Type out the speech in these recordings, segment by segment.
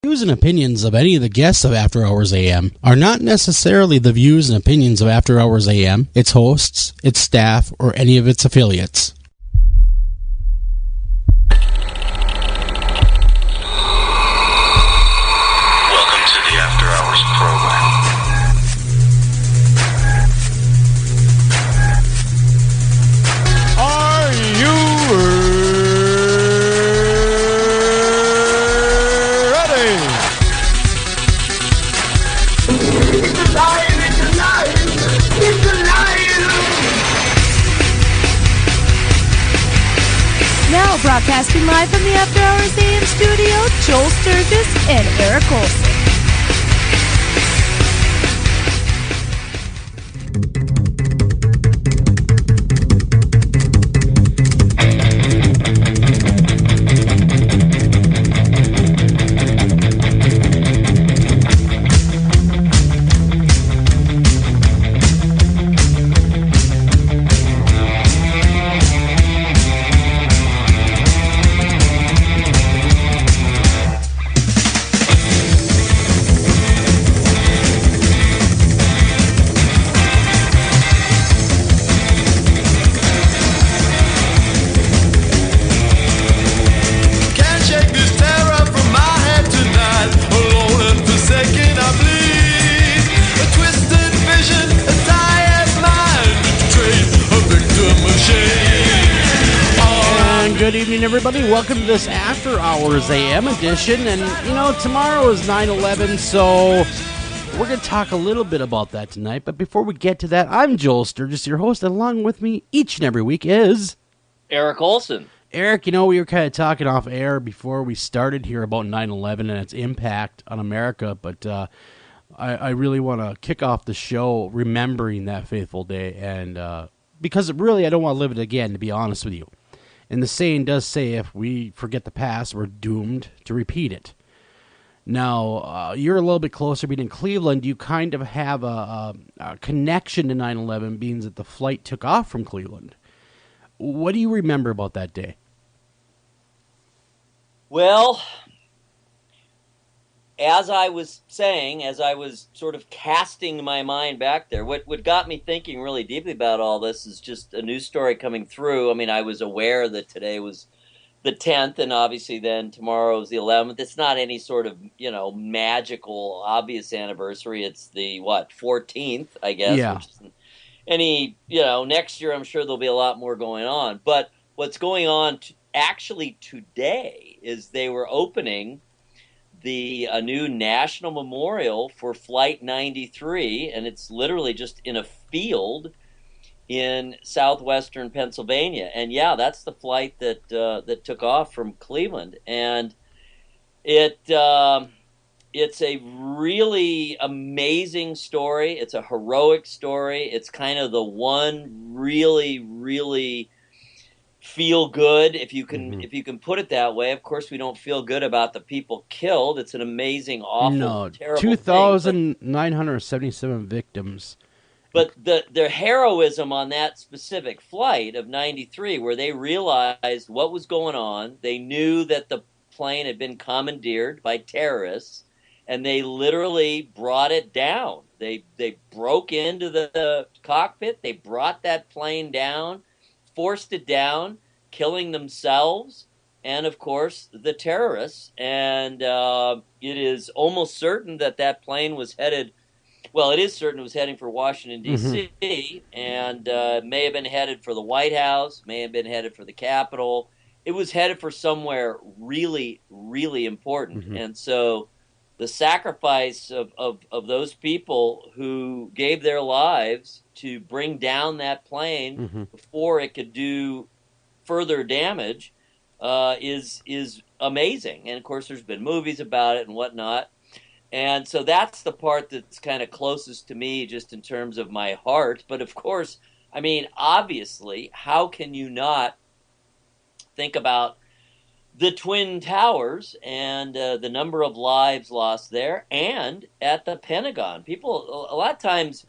views and opinions of any of the guests of After Hours AM are not necessarily the views and opinions of After Hours AM, its hosts, its staff, or any of its affiliates. Welcome to the After Hours program. Are you ready? It's alive! It's alive! It's alive! Now broadcasting live from the After Hours AM studio, Joel Sturgis and Eric Olson. Can't shake this terror from my head tonight. Alone and forsaken I bleed. A twisted vision, a tired mind, betrayed, a victim of shame. And good evening, everybody. Welcome to this After Hours AM edition. And, you know, tomorrow is 9/11, so we're going to talk a little bit about that tonight. But before we get to that, I'm Joel Sturgis, your host, and along with me each and every week is Eric Olson. Eric. You know, we were kind of talking off air before we started here about 9/11 and its impact on America, but I really want to kick off the show remembering that fateful day, and because really I don't want to live it again, to be honest with you. And the saying does say if we forget the past, we're doomed to repeat it. Now, you're a little bit closer being in Cleveland. You kind of have a connection to 9/11, being that the flight took off from Cleveland. What do you remember about that day? Well, as I was saying, as I was sort of casting my mind back there, what got me thinking really deeply about all this is just a news story coming through. I mean, I was aware that today was the 10th, and obviously then tomorrow is the 11th. It's not any sort of, magical, obvious anniversary. It's the, 14th, I guess. Yeah. Which isn't any, next year I'm sure there'll be a lot more going on. But what's going on actually today is they were opening a new national memorial for Flight 93, and it's literally just in a field in southwestern Pennsylvania. And yeah, that's the flight that took off from Cleveland, and it's a really amazing story. It's a heroic story. It's kind of the one really, really feel good, if you can put it that way. Of course, we don't feel good about the people killed. It's an amazing, awful, terrible 2,977 victims. But their heroism on that specific flight of 93, where they realized what was going on, they knew that the plane had been commandeered by terrorists, and they literally brought it down. They broke into the cockpit, they brought that plane down, forced it down, killing themselves and, of course, the terrorists. And it is almost certain that plane was headed, well, it is certain it was heading for Washington, D.C., and may have been headed for the White House, may have been headed for the Capitol. It was headed for somewhere really, really important. And so the sacrifice of those people who gave their lives to bring down that plane before it could do further damage is amazing. And of course, there's been movies about it and whatnot. And so that's the part that's kind of closest to me, just in terms of my heart. But of course, I mean, obviously, how can you not think about the Twin Towers and the number of lives lost there, and at the Pentagon? People, a lot of times,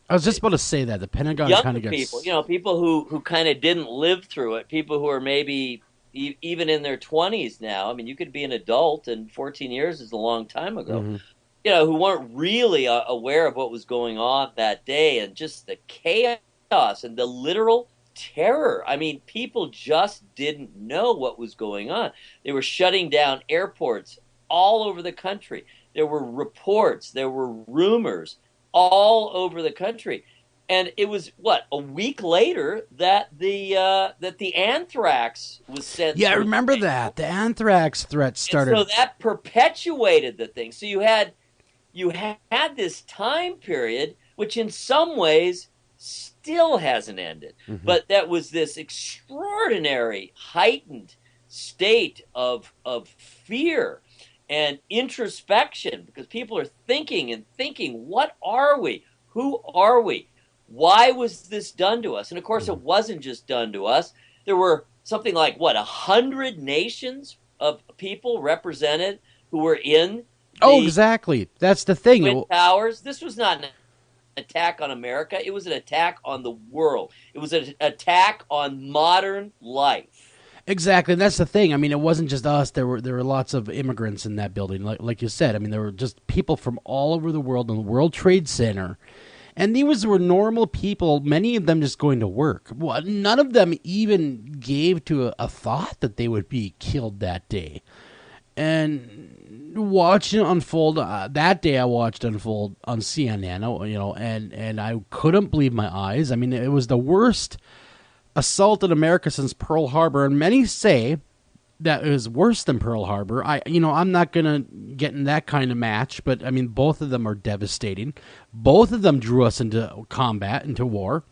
I was just about to say that the Pentagon kind of gets people, people who kind of didn't live through it, people who are maybe even in their 20s now. I mean, you could be an adult, and 14 years is a long time ago. Mm-hmm. Who weren't really aware of what was going on that day, and just the chaos and the literal terror. I mean, people just didn't know what was going on. They were shutting down airports all over the country. There were reports, there were rumors all over the country. And it was a week later that the anthrax was sent. Yeah, I remember that. The anthrax threat started. And so that perpetuated the thing. So you had this time period, which in some ways still hasn't ended, but that was this extraordinary heightened state of fear and introspection, because people are thinking, what are we? Who are we? Why was this done to us? And of course, it wasn't just done to us. There were something like 100 nations of people represented who were in. Exactly. That's the thing. Twin Towers. This was not an attack on America. It was an attack on the world. It was an attack on modern life. Exactly. And that's the thing. I mean, it wasn't just us. There were lots of immigrants in that building. Like you said, I mean, there were just people from all over the world in the World Trade Center. And these were normal people, many of them just going to work. Well, none of them even gave to a thought that they would be killed that day. And watching it unfold, that day I watched unfold on CNN, and I couldn't believe my eyes. I mean, it was the worst assault in America since Pearl Harbor, and many say that it was worse than Pearl Harbor. I'm not going to get in that kind of match, but I mean, both of them are devastating. Both of them drew us into combat, into war.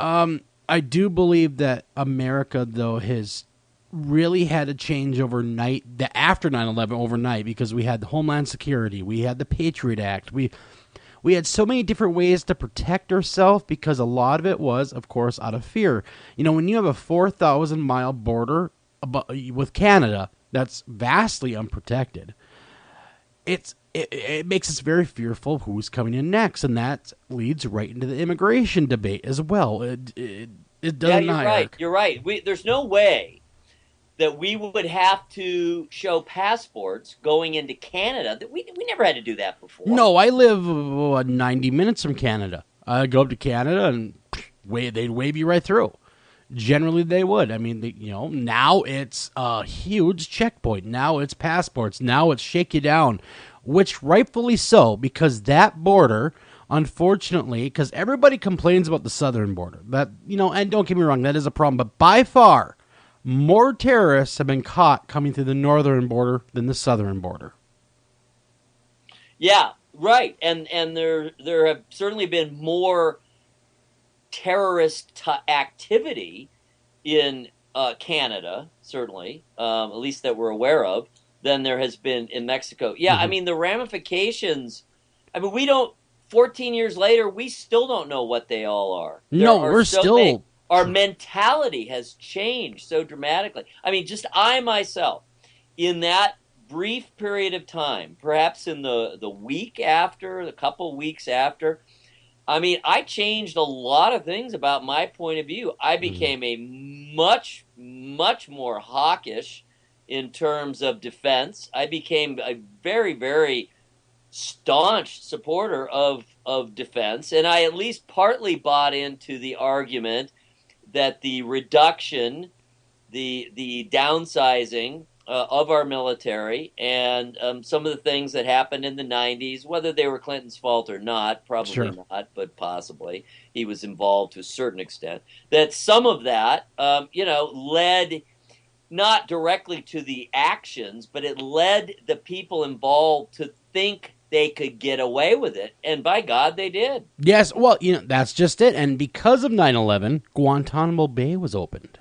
I do believe that America, though, has really had a change overnight, after 9/11 overnight, because we had the Homeland Security, we had the Patriot Act, we had so many different ways to protect ourselves, because a lot of it was, of course, out of fear. When you have a 4,000-mile border with Canada that's vastly unprotected, it makes us very fearful of who's coming in next, and that leads right into the immigration debate as well. It does Yeah, not. You're right. There's no way that we would have to show passports going into Canada. That we never had to do that before. No, I live 90 minutes from Canada. I go up to Canada and they'd wave you right through. Generally, they would. I mean, now it's a huge checkpoint. Now it's passports. Now it's shake you down, which rightfully so, because that border, unfortunately, because everybody complains about the southern border. And don't get me wrong, that is a problem. But by far, more terrorists have been caught coming through the northern border than the southern border. Yeah, right. And there have certainly been more terrorist activity in Canada, certainly, at least that we're aware of, than there has been in Mexico. Yeah, I mean, the ramifications, 14 years later, we still don't know what they all are. We're still... Our mentality has changed so dramatically. I mean, just I myself, in that brief period of time, perhaps in the week after, the couple weeks after, I changed a lot of things about my point of view. I became a much, much more hawkish in terms of defense. I became a very, very staunch supporter of defense, and I at least partly bought into the argument that the reduction, the downsizing of our military, and some of the things that happened in the 90s, whether they were Clinton's fault or not, probably not, but possibly he was involved to a certain extent, that some of that, led not directly to the actions, but it led the people involved to think they could get away with it, and by God, they did. Yes, well, that's just it. And because of 9/11, Guantanamo Bay was opened.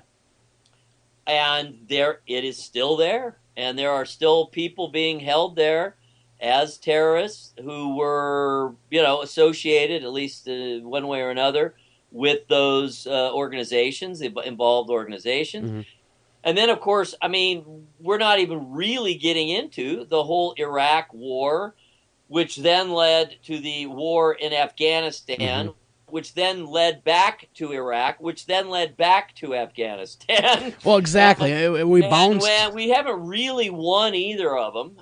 And it is still there, and there are still people being held there as terrorists who were, associated, at least one way or another, with those organizations, involved organizations. Mm-hmm. And then, of course, we're not even really getting into the whole Iraq war, which then led to the war in Afghanistan, which then led back to Iraq, which then led back to Afghanistan. Well, exactly. We bounced. We haven't really won either of them,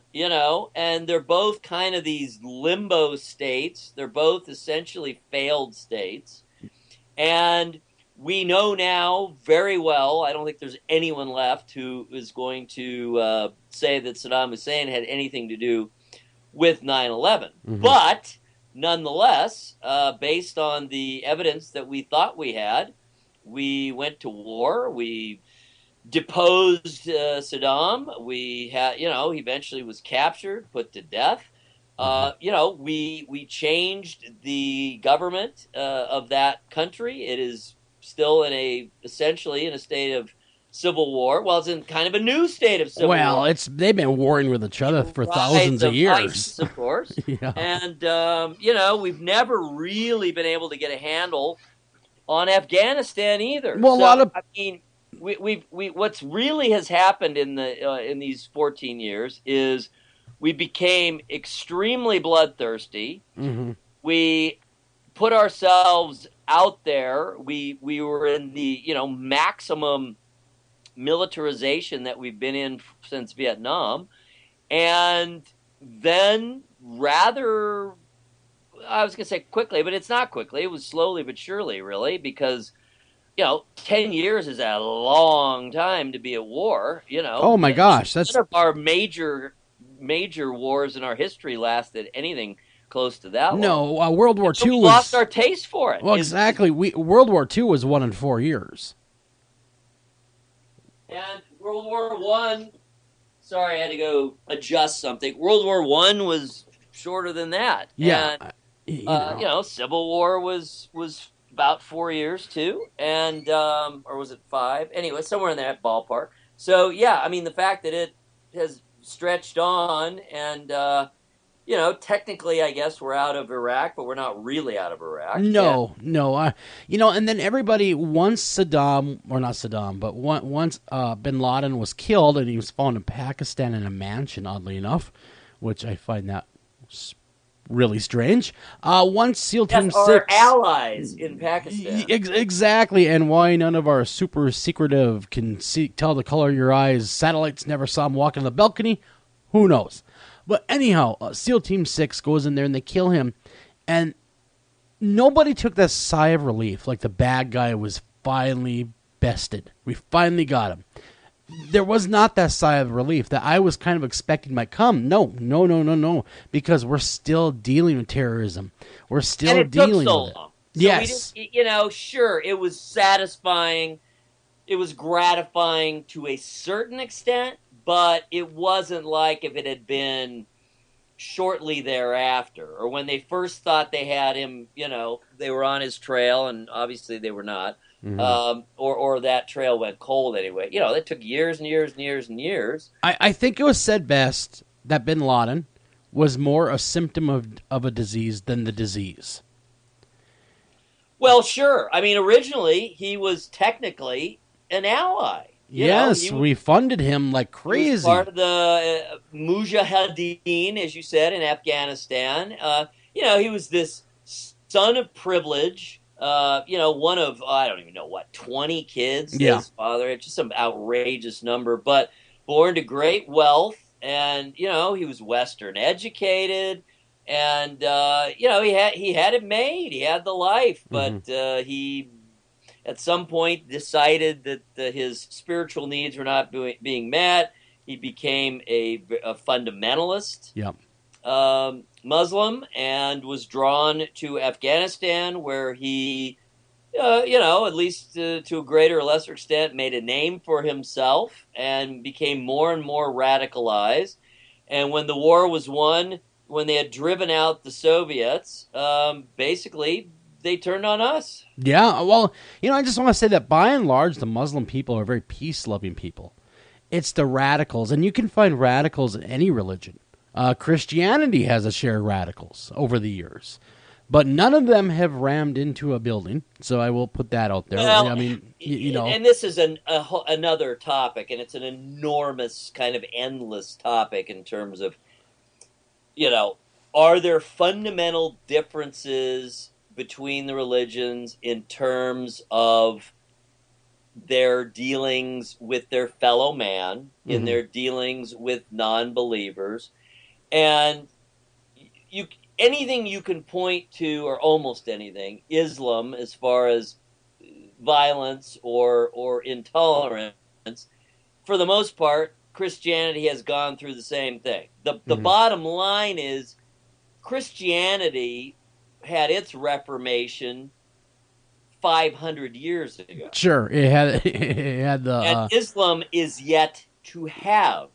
and they're both kind of these limbo states. They're both essentially failed states. And we know now very well, I don't think there's anyone left who is going to say that Saddam Hussein had anything to do with 9/11. Mm-hmm. But nonetheless, based on the evidence that we thought we had, we went to war. We deposed Saddam. We had, he eventually was captured, put to death. We changed the government of that country. It is still essentially in a state of civil war. Well, it's in kind of a new state of civil war. Well, they've been warring with each other for thousands of years. ISIS, of course. Yeah. And, we've never really been able to get a handle on Afghanistan either. Well, what's really has happened in these 14 years is we became extremely bloodthirsty. Mm-hmm. We put ourselves out there. We were in the maximum militarization that we've been in since Vietnam, and then rather, I was going to say quickly, but it's not quickly. It was slowly but surely, really, because 10 years is a long time to be at war. Oh my gosh, that's none of our major wars in our history lasted anything close to that long. No, World War II we lost our taste for it. Well, exactly. World War II was won in 4 years. And World War I, sorry, I had to go adjust something. World War I was shorter than that. Yeah. And, Civil War was about 4 years too, and or was it 5? Anyway, somewhere in that ballpark. So yeah, I mean the fact that it has stretched on, and technically, I guess we're out of Iraq, but we're not really out of Iraq. No. And then everybody, once Bin Laden was killed, and he was found in Pakistan in a mansion, oddly enough, which I find that really strange. Once SEAL Team 6... Our allies in Pakistan. Exactly, and why none of our super secretive tell the color of your eyes satellites never saw him walk on the balcony, who knows? But anyhow, SEAL Team 6 goes in there and they kill him, and nobody took that sigh of relief, like the bad guy was finally bested. We finally got him. There was not that sigh of relief that I was kind of expecting might come. No, because we're still dealing with terrorism. We're still dealing with it. So yes. Sure, it was satisfying. It was gratifying to a certain extent, but it wasn't like if it had been shortly thereafter, or when they first thought they had him, they were on his trail, and obviously they were not. Mm-hmm. Or that trail went cold anyway. It took years and years and years and years. I think it was said best that Bin Laden was more a symptom of a disease than the disease. Well, sure. I mean, originally he was technically an ally. Yes, we funded him like crazy. He was part of the Mujahideen, as you said, in Afghanistan. He was this son of privilege. One of, I don't even know 20 kids. Yeah. His father, it's just some outrageous number, but born to great wealth, and, he was Western educated, and, he had it made. He had the life, but he, at some point, decided that his spiritual needs were not being met. He became a fundamentalist. Yep. Muslim, and was drawn to Afghanistan, where he, at least to a greater or lesser extent, made a name for himself and became more and more radicalized. And when the war was won, when they had driven out the Soviets, basically they turned on us. Yeah, well, I just want to say that by and large, the Muslim people are very peace-loving people. It's the radicals, and you can find radicals in any religion. Christianity has a share of radicals over the years, but none of them have rammed into a building. So I will put that out there. Well, I mean, and this is another topic, and it's an enormous kind of endless topic in terms of, are there fundamental differences between the religions in terms of their dealings with their fellow man, in their dealings with non-believers, and anything you can point to, or almost anything, Islam, as far as violence or intolerance, for the most part, Christianity has gone through the same thing. The bottom line is Christianity had its Reformation 500 years ago. Sure, it had the and Islam is yet to have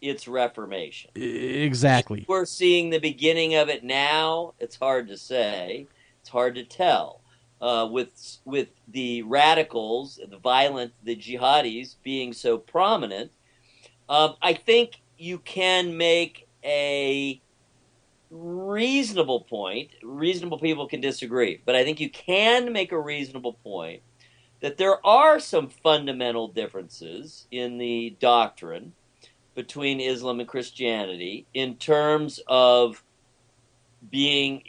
its Reformation. Exactly. We're seeing the beginning of it now. It's hard to say. It's hard to tell. With the radicals, the violent, the jihadis being so prominent, I think you can make a reasonable point. Reasonable people can disagree, but I think you can make a reasonable point that there are some fundamental differences in the doctrine between Islam and Christianity in terms of being,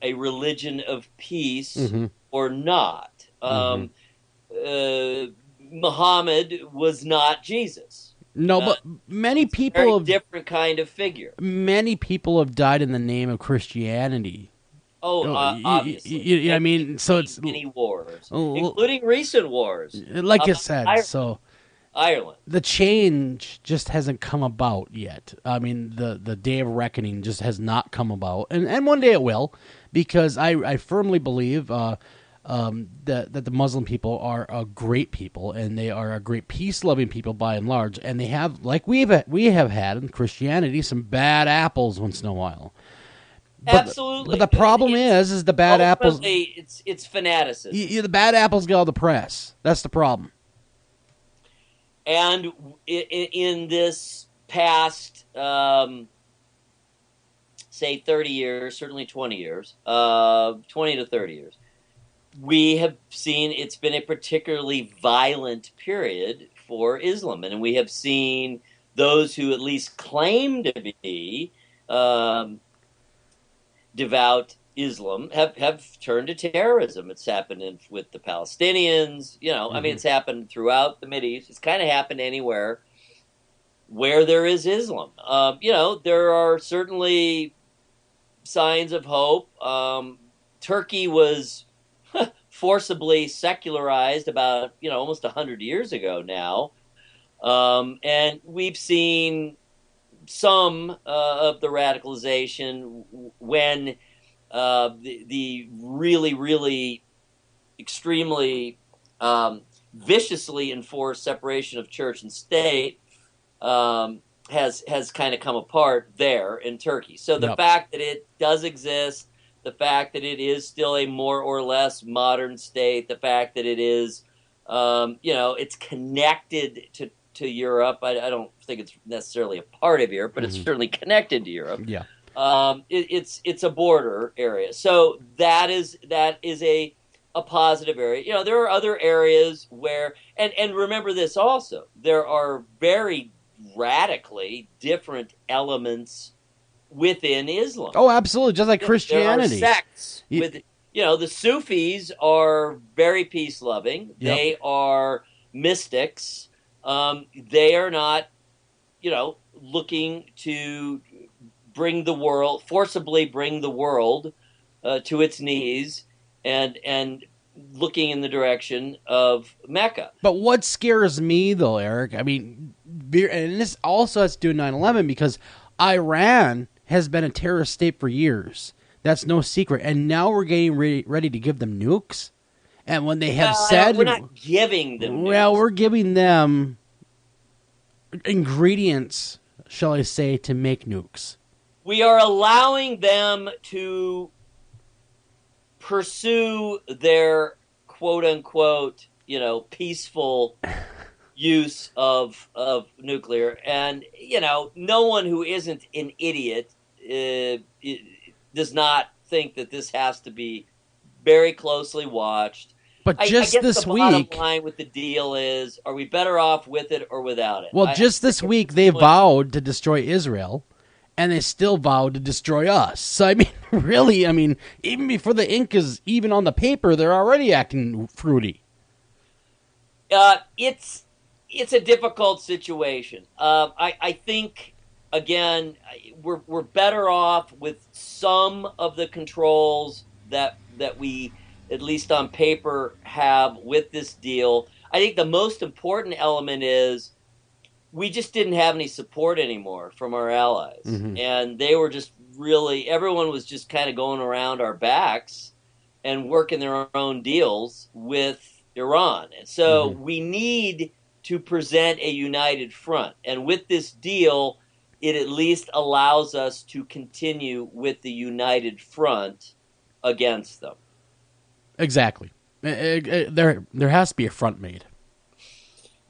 a religion of peace or not. Muhammad was not Jesus. No, but many people very different kind of figure. Many people have died in the name of Christianity. Obviously. I mean, so it's many wars, including recent wars. Like you said, Ireland. The change just hasn't come about yet. I mean, the day of reckoning just has not come about, and one day it will, because I firmly believe that the Muslim people are a great people, and they are a great peace-loving people by and large, and they have, like we have had in Christianity, some bad apples once in a while. Absolutely. But the problem is the bad apples. It's fanaticism. The bad apples get all the press. That's the problem. And in this past, say 30 years, certainly 20 years, 20 to 30 years, we have seen it's been a particularly violent period for Islam. And we have seen those who at least claim to be devout Islam have turned to terrorism. It's happened with the Palestinians. I mean, it's happened throughout the Mideast. It's kind of happened anywhere where there is Islam. There are certainly signs of hope. Turkey was forcibly secularized about, almost 100 years ago now. And we've seen some of the radicalization when the really, really extremely viciously enforced separation of church and state has kind of come apart there in Turkey. So the fact that it does exist, the fact that it is still a more or less modern state, the fact that it is, it's connected to Europe. I don't think it's necessarily a part of Europe, but it's certainly connected to Europe. Yeah. It's a border area, so that is a positive area. There are other areas where, and remember this also, there are very radically different elements within Islam. Oh, absolutely, just like Christianity. There are sects with, the Sufis are very peace loving. Yep. They are mystics. They are not, looking to forcibly bring the world to its knees and looking in the direction of Mecca. But what scares me, though, Eric, I mean, and this also has to do with 9/11, because Iran has been a terrorist state for years. That's no secret. And now we're getting ready to give them nukes. And when they have said... We're not giving them nukes. Well, we're giving them ingredients, shall I say, to make nukes. We are allowing them to pursue their quote-unquote, peaceful use of nuclear. And, no one who isn't an idiot does not think that this has to be very closely watched. But I just guess this the week, bottom line with the deal is, are we better off with it or without it? Well, just this week, they vowed to destroy Israel, and they still vowed to destroy us. So, I mean, Really, I mean, even before the ink is even on the paper, they're already acting fruity. It's a difficult situation. I think again we're better off with some of the controls that we at least on paper have with this deal. I think the most important element is we just didn't have any support anymore from our allies, and they were just really everyone was just kind of going around our backs and working their own deals with Iran. And so we need to present a united front. And with this deal, it at least allows us to continue with the united front against them. Exactly. There has to be a front made.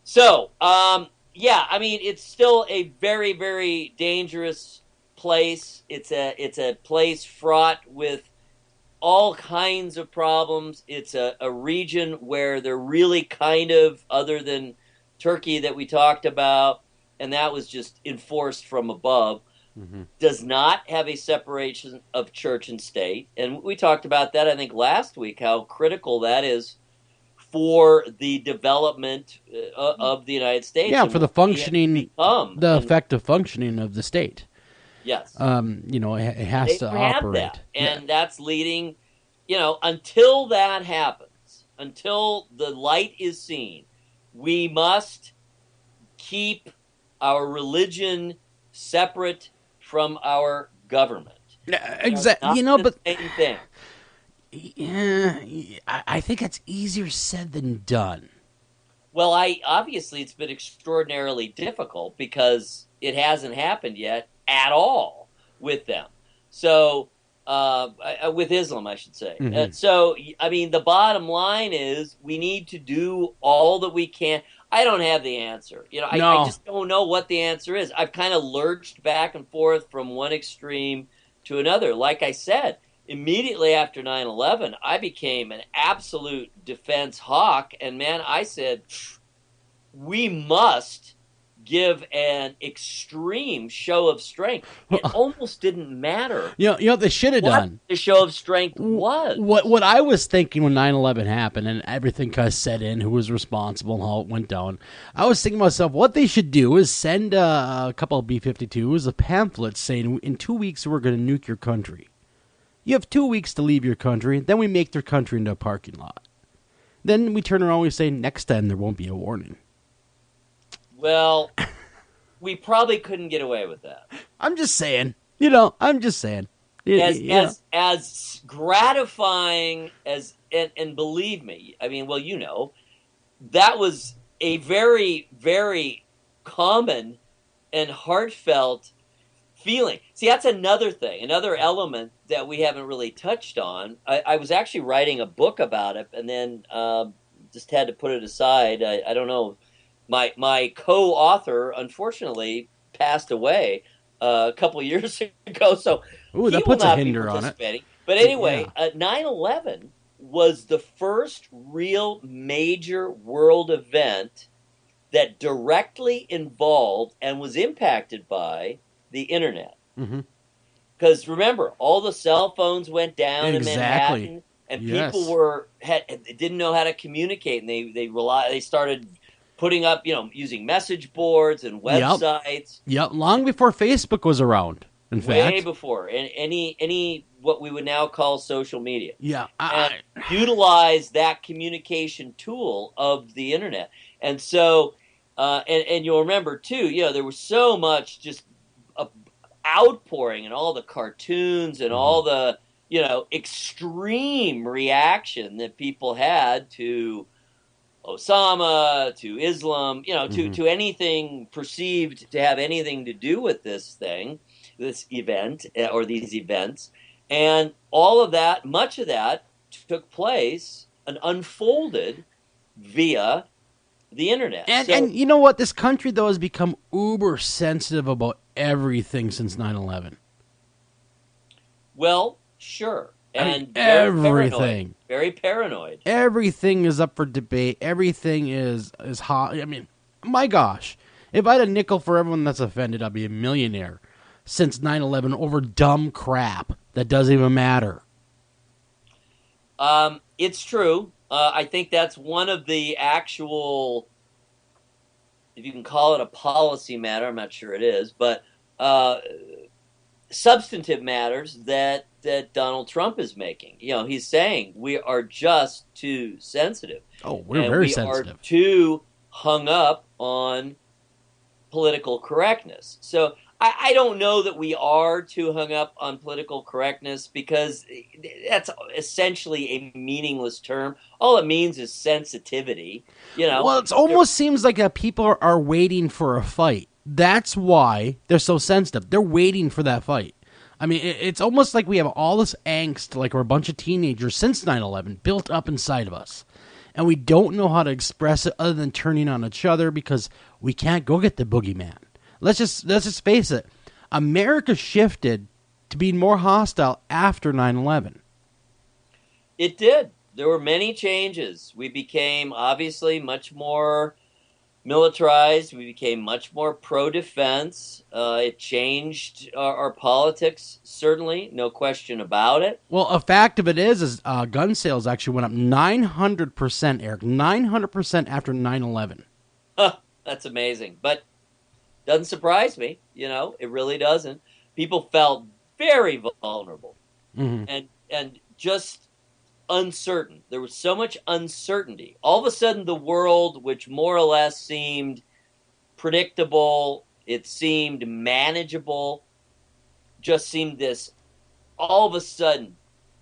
So, yeah, I mean, it's still a very, very dangerous place. It's a place fraught with all kinds of problems. It's a region where they're really kind of, other than Turkey that we talked about, and that was just enforced from above, does not have a separation of church and state. And we talked about that, I think, last week, how critical that is for the development of the United States. Yeah, for the functioning, the and, effective functioning of the state. Yes. It has to operate. That. And that's leading, until that happens, until the light is seen, we must keep our religion separate from our government. Exactly. But same thing. Yeah, I think it's easier said than done. Well, obviously it's been extraordinarily difficult because it hasn't happened yet at all with them. So, with Islam, I should say. So, I mean, the bottom line is we need to do all that we can. I don't have the answer. I just don't know what the answer is. I've kind of lurched back and forth from one extreme to another. Like I said, immediately after 9/11, I became an absolute defense hawk. And man, I said, we must give an extreme show of strength. It almost didn't matter. They should have done. The show of strength was. What I was thinking when 9/11 happened and everything kind of set in, who was responsible and how it went down, I was thinking to myself, what they should do is send a couple of B-52s, a pamphlet saying, in 2 weeks we're going to nuke your country. You have 2 weeks to leave your country, then we make their country into a parking lot. Then we turn around and we say, next time there won't be a warning. Well, we probably couldn't get away with that. I'm just saying. As gratifying as, and believe me, I mean, that was a very, very common and heartfelt feeling. See, that's another thing, another element that we haven't really touched on. I was actually writing a book about it, and then just had to put it aside. I don't know. My co-author, unfortunately, passed away a couple of years ago, so that puts a hinder on it. But anyway, 9/11 was the first real major world event that directly involved and was impacted by the internet. Because remember, all the cell phones went down in Manhattan, and people didn't know how to communicate, and they started putting up, using message boards and websites. Yep, long before Facebook was around. In fact, way before any what we would now call social media. Yeah, and utilize that communication tool of the internet. And so, and you'll remember too, there was so much just outpouring and all the cartoons and all the extreme reaction that people had to Osama, to Islam, to anything perceived to have anything to do with this event or these events. And all of that, much of that took place and unfolded via the internet. And you know what? This country, though, has become uber sensitive about everything since 9/11. Well, sure. And everything. Very paranoid. Everything is up for debate. Everything is hot. I mean, my gosh. If I had a nickel for everyone that's offended, I'd be a millionaire since 9/11 over dumb crap that doesn't even matter. It's true. I think that's one of the actual, if you can call it a policy matter, I'm not sure it is, but substantive matters that Donald Trump is making. He's saying we are just too sensitive. Oh, we're very sensitive. We are too hung up on political correctness. So I don't know that we are too hung up on political correctness, because that's essentially a meaningless term. All it means is sensitivity. Well, it almost seems like that people are waiting for a fight. That's why they're so sensitive. They're waiting for that fight. I mean, it's almost like we have all this angst, like we're a bunch of teenagers since 9/11, built up inside of us. And we don't know how to express it other than turning on each other, because we can't go get the boogeyman. Let's just face it. America shifted to being more hostile after 9/11. It did. There were many changes. We became obviously much more militarized. We became much more pro-defense. It changed our politics, certainly, no question about it. Well, a fact of it is gun sales actually went up 900%, Eric. 900% after 9/11. That's amazing. But doesn't surprise me. It really doesn't. People felt very vulnerable and just uncertain. There was so much uncertainty. All of a sudden, the world, which more or less seemed predictable, it seemed manageable, just seemed this, all of a sudden,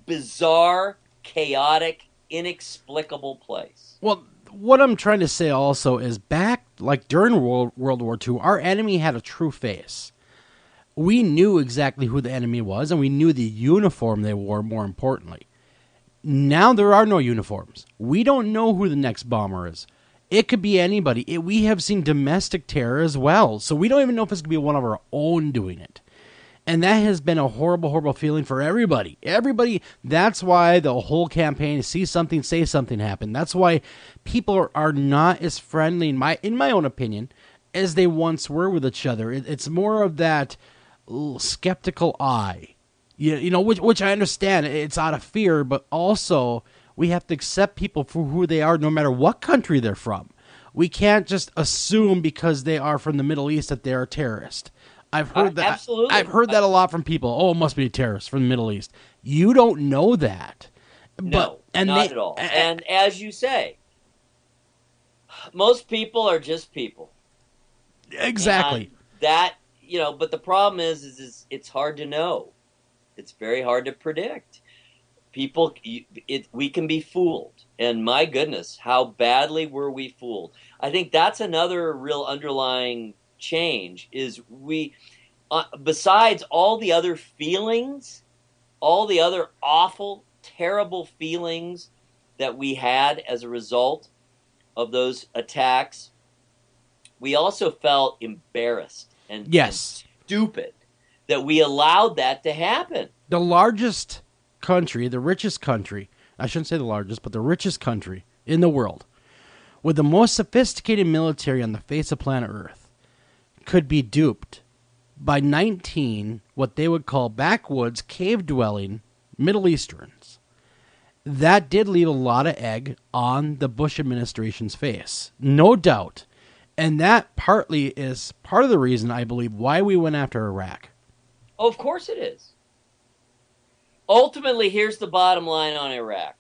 bizarre, chaotic, inexplicable place. Well, what I'm trying to say also is back, like during World War II, our enemy had a true face. We knew exactly who the enemy was, and we knew the uniform they wore, more importantly. Now there are no uniforms. We don't know who the next bomber is. It could be anybody. We have seen domestic terror as well, so we don't even know if it's going to be one of our own doing it. And that has been a horrible, horrible feeling for everybody. Everybody, that's why the whole campaign is see something, say something happen. That's why people are not as friendly, in my own opinion, as they once were with each other. It's more of that skeptical eye. Which I understand. It's out of fear, but also we have to accept people for who they are no matter what country they're from. We can't just assume because they are from the Middle East that they're a terrorist. I've heard that. Absolutely. I've heard that a lot from people. Oh, it must be a terrorist from the Middle East. You don't know that. No, not at all. And as you say, most people are just people. Exactly. And that, but the problem is it's hard to know. It's very hard to predict. People, we can be fooled. And my goodness, how badly were we fooled? I think that's another real underlying change is we, besides all the other feelings, all the other awful, terrible feelings that we had as a result of those attacks, we also felt embarrassed and stupid that we allowed that to happen. The largest country, the richest country, I shouldn't say the largest, but the richest country in the world, with the most sophisticated military on the face of planet Earth, could be duped by 19, what they would call backwoods, cave-dwelling Middle Easterns. That did leave a lot of egg on the Bush administration's face, no doubt. And that partly is part of the reason, I believe, why we went after Iraq. Oh, of course it is. Ultimately, here's the bottom line on Iraq.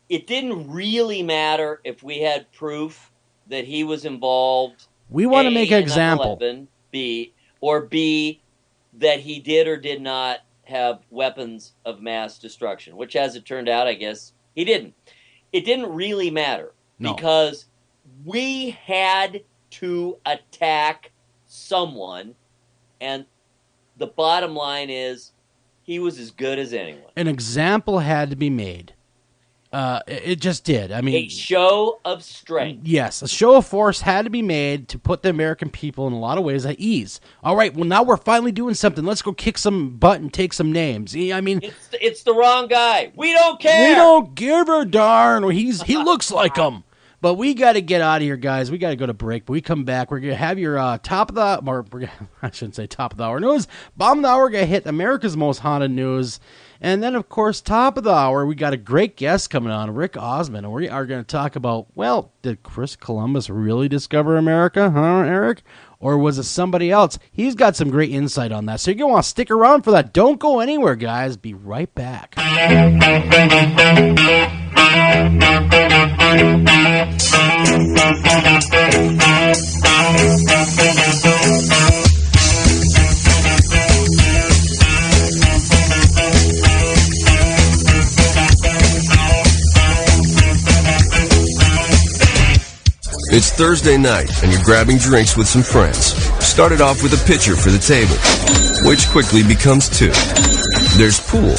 It didn't really matter if we had proof that he was involved. We want to make an example. B, that he did or did not have weapons of mass destruction, which, as it turned out, I guess he didn't. It didn't really matter because we had to attack someone, and the bottom line is he was as good as anyone. An example had to be made. It just did. I mean, a show of strength. Yes, a show of force had to be made to put the American people in a lot of ways at ease. All right, well, now we're finally doing something. Let's go kick some butt and take some names. I mean, it's the wrong guy. We don't care. We don't give a darn. He looks like him. But we got to get out of here, guys. We got to go to break. But we come back. We're going to have your top of the, or I shouldn't say top of the hour news. Bottom of the hour, we're going to hit America's Most Haunted News. And then, of course, top of the hour, we got a great guest coming on, Rick Osmon. And we are going to talk about, well, did Chris Columbus really discover America, huh, Eric? Or was it somebody else? He's got some great insight on that. So you're going to want to stick around for that. Don't go anywhere, guys. Be right back. It's Thursday night, and you're grabbing drinks with some friends. Started off with a pitcher for the table, which quickly becomes two. There's pool.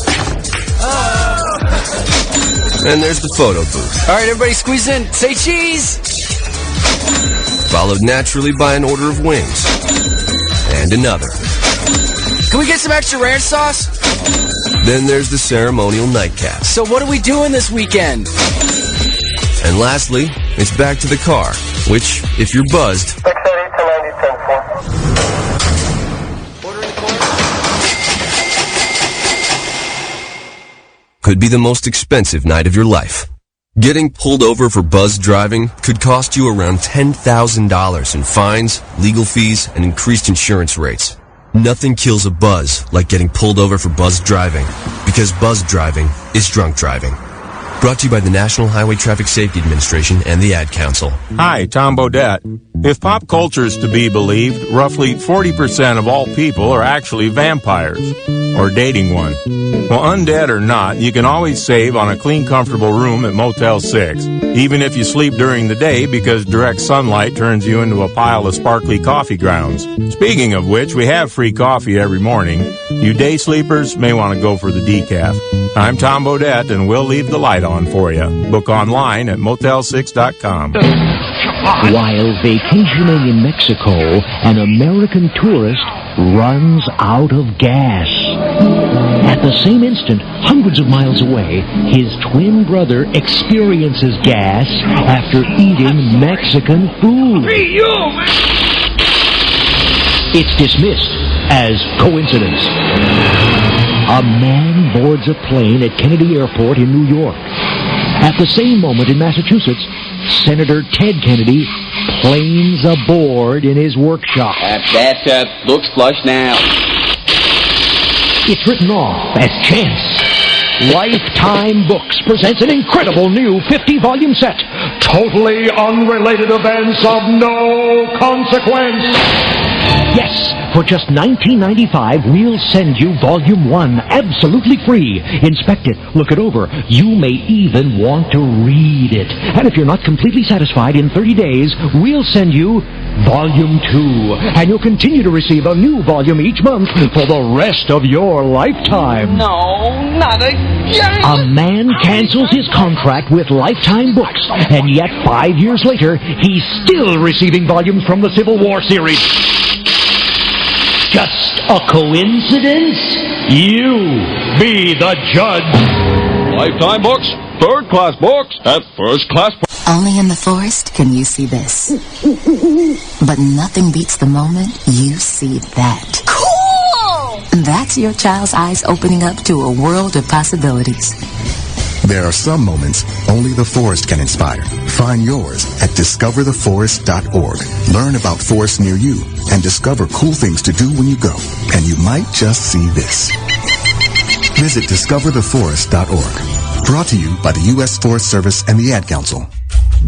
And there's the photo booth. All right, everybody squeeze in. Say cheese! Followed naturally by an order of wings. And another. Can we get some extra ranch sauce? Then there's the ceremonial nightcap. So what are we doing this weekend? And lastly, it's back to the car, which, if you're buzzed, 630 to 90, 10-4. Order in the corner. could be the most expensive night of your life. Getting pulled over for buzzed driving could cost you around $10,000 in fines, legal fees, and increased insurance rates. Nothing kills a buzz like getting pulled over for buzzed driving, because buzzed driving is drunk driving. Brought to you by the National Highway Traffic Safety Administration and the Ad Council. Hi, Tom Bodette. If pop culture is to be believed, roughly 40% of all people are actually vampires, or dating one. Well, undead or not, you can always save on a clean, comfortable room at Motel 6, even if you sleep during the day because direct sunlight turns you into a pile of sparkly coffee grounds. Speaking of which, we have free coffee every morning. You day sleepers may want to go for the decaf. I'm Tom Bodette, and we'll leave the light on for you. Book online at motel6.com. While vacationing in Mexico, an American tourist runs out of gas. At the same instant, hundreds of miles away, his twin brother experiences gas after eating Mexican food. It's dismissed as coincidence. A man boards a plane at Kennedy Airport in New York. At the same moment in Massachusetts, Senator Ted Kennedy planes aboard in his workshop. That looks flush now. It's written off as chance. Lifetime Books presents an incredible new 50-volume set. Totally unrelated events of no consequence. Yes, for just $19.95, we'll send you Volume 1 absolutely free. Inspect it, look it over. You may even want to read it. And if you're not completely satisfied, in 30 days, we'll send you Volume 2. And you'll continue to receive a new volume each month for the rest of your lifetime. No, not again. A man cancels his contract with Lifetime Books, and yet 5 years later, he's still receiving volumes from the Civil War series. Just a coincidence? You be the judge. Lifetime Books, third-class books at first-class price. Only in the forest can you see this. But nothing beats the moment you see that. Cool! That's your child's eyes opening up to a world of possibilities. There are some moments only the forest can inspire. Find yours at discovertheforest.org. Learn about forests near you and discover cool things to do when you go. And you might just see this. Visit discovertheforest.org. Brought to you by the U.S. Forest Service and the Ad Council.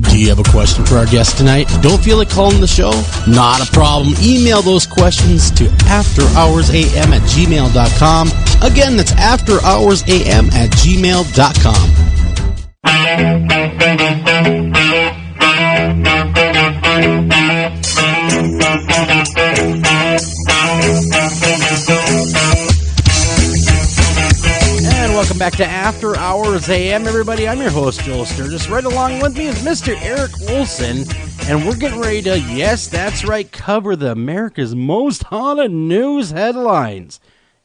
Do you have a question for our guest tonight? Don't feel like calling the show? Not a problem. Email those questions to afterhoursam@gmail.com. Again, that's afterhoursam@gmail.com. Welcome back to After Hours AM, everybody. I'm your host, Joel Sturgis. Right along with me is Mr. Eric Olson, and we're getting ready to, yes, that's right, cover the America's Most Haunted News headlines.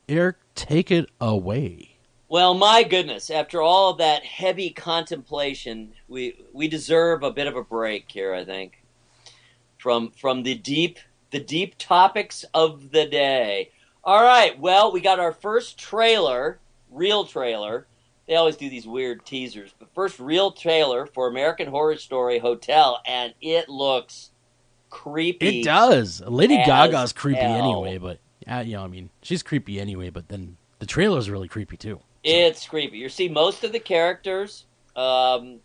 Eric, take it away. Well, my goodness, after all of that heavy contemplation, we deserve a bit of a break here, I think, from the deep topics of the day. All right, well, we got our first trailer, real trailer. They always do these weird teasers, but first real trailer for American Horror Story Hotel, and it looks creepy. It does. Lady as Gaga's creepy hell. anyway, but I mean, she's creepy anyway. But then the trailer's really creepy too. It's creepy. You see most of the characters, and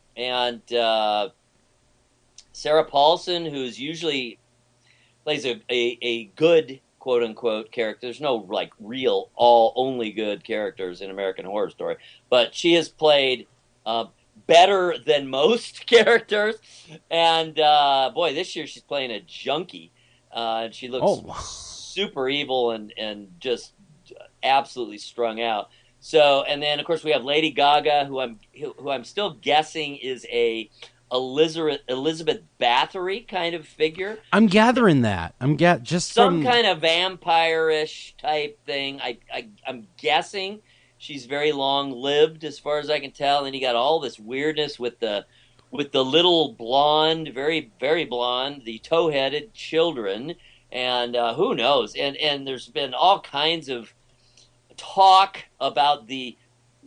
Sarah Paulson, who's usually plays a good quote unquote character. There's no like real only good characters in American Horror Story, but she has played better than most characters. And boy, this year she's playing a junkie, and she looks super evil and just absolutely strung out. So, and then of course we have Lady Gaga, who I'm still guessing is a Elizabeth Bathory kind of figure. I'm gathering that. Just some from kind of vampire-ish type thing. I'm guessing she's very long-lived, as far as I can tell. And you got all this weirdness with the little blonde, very very blonde, the toe-headed children, and who knows? And there's been all kinds of talk about the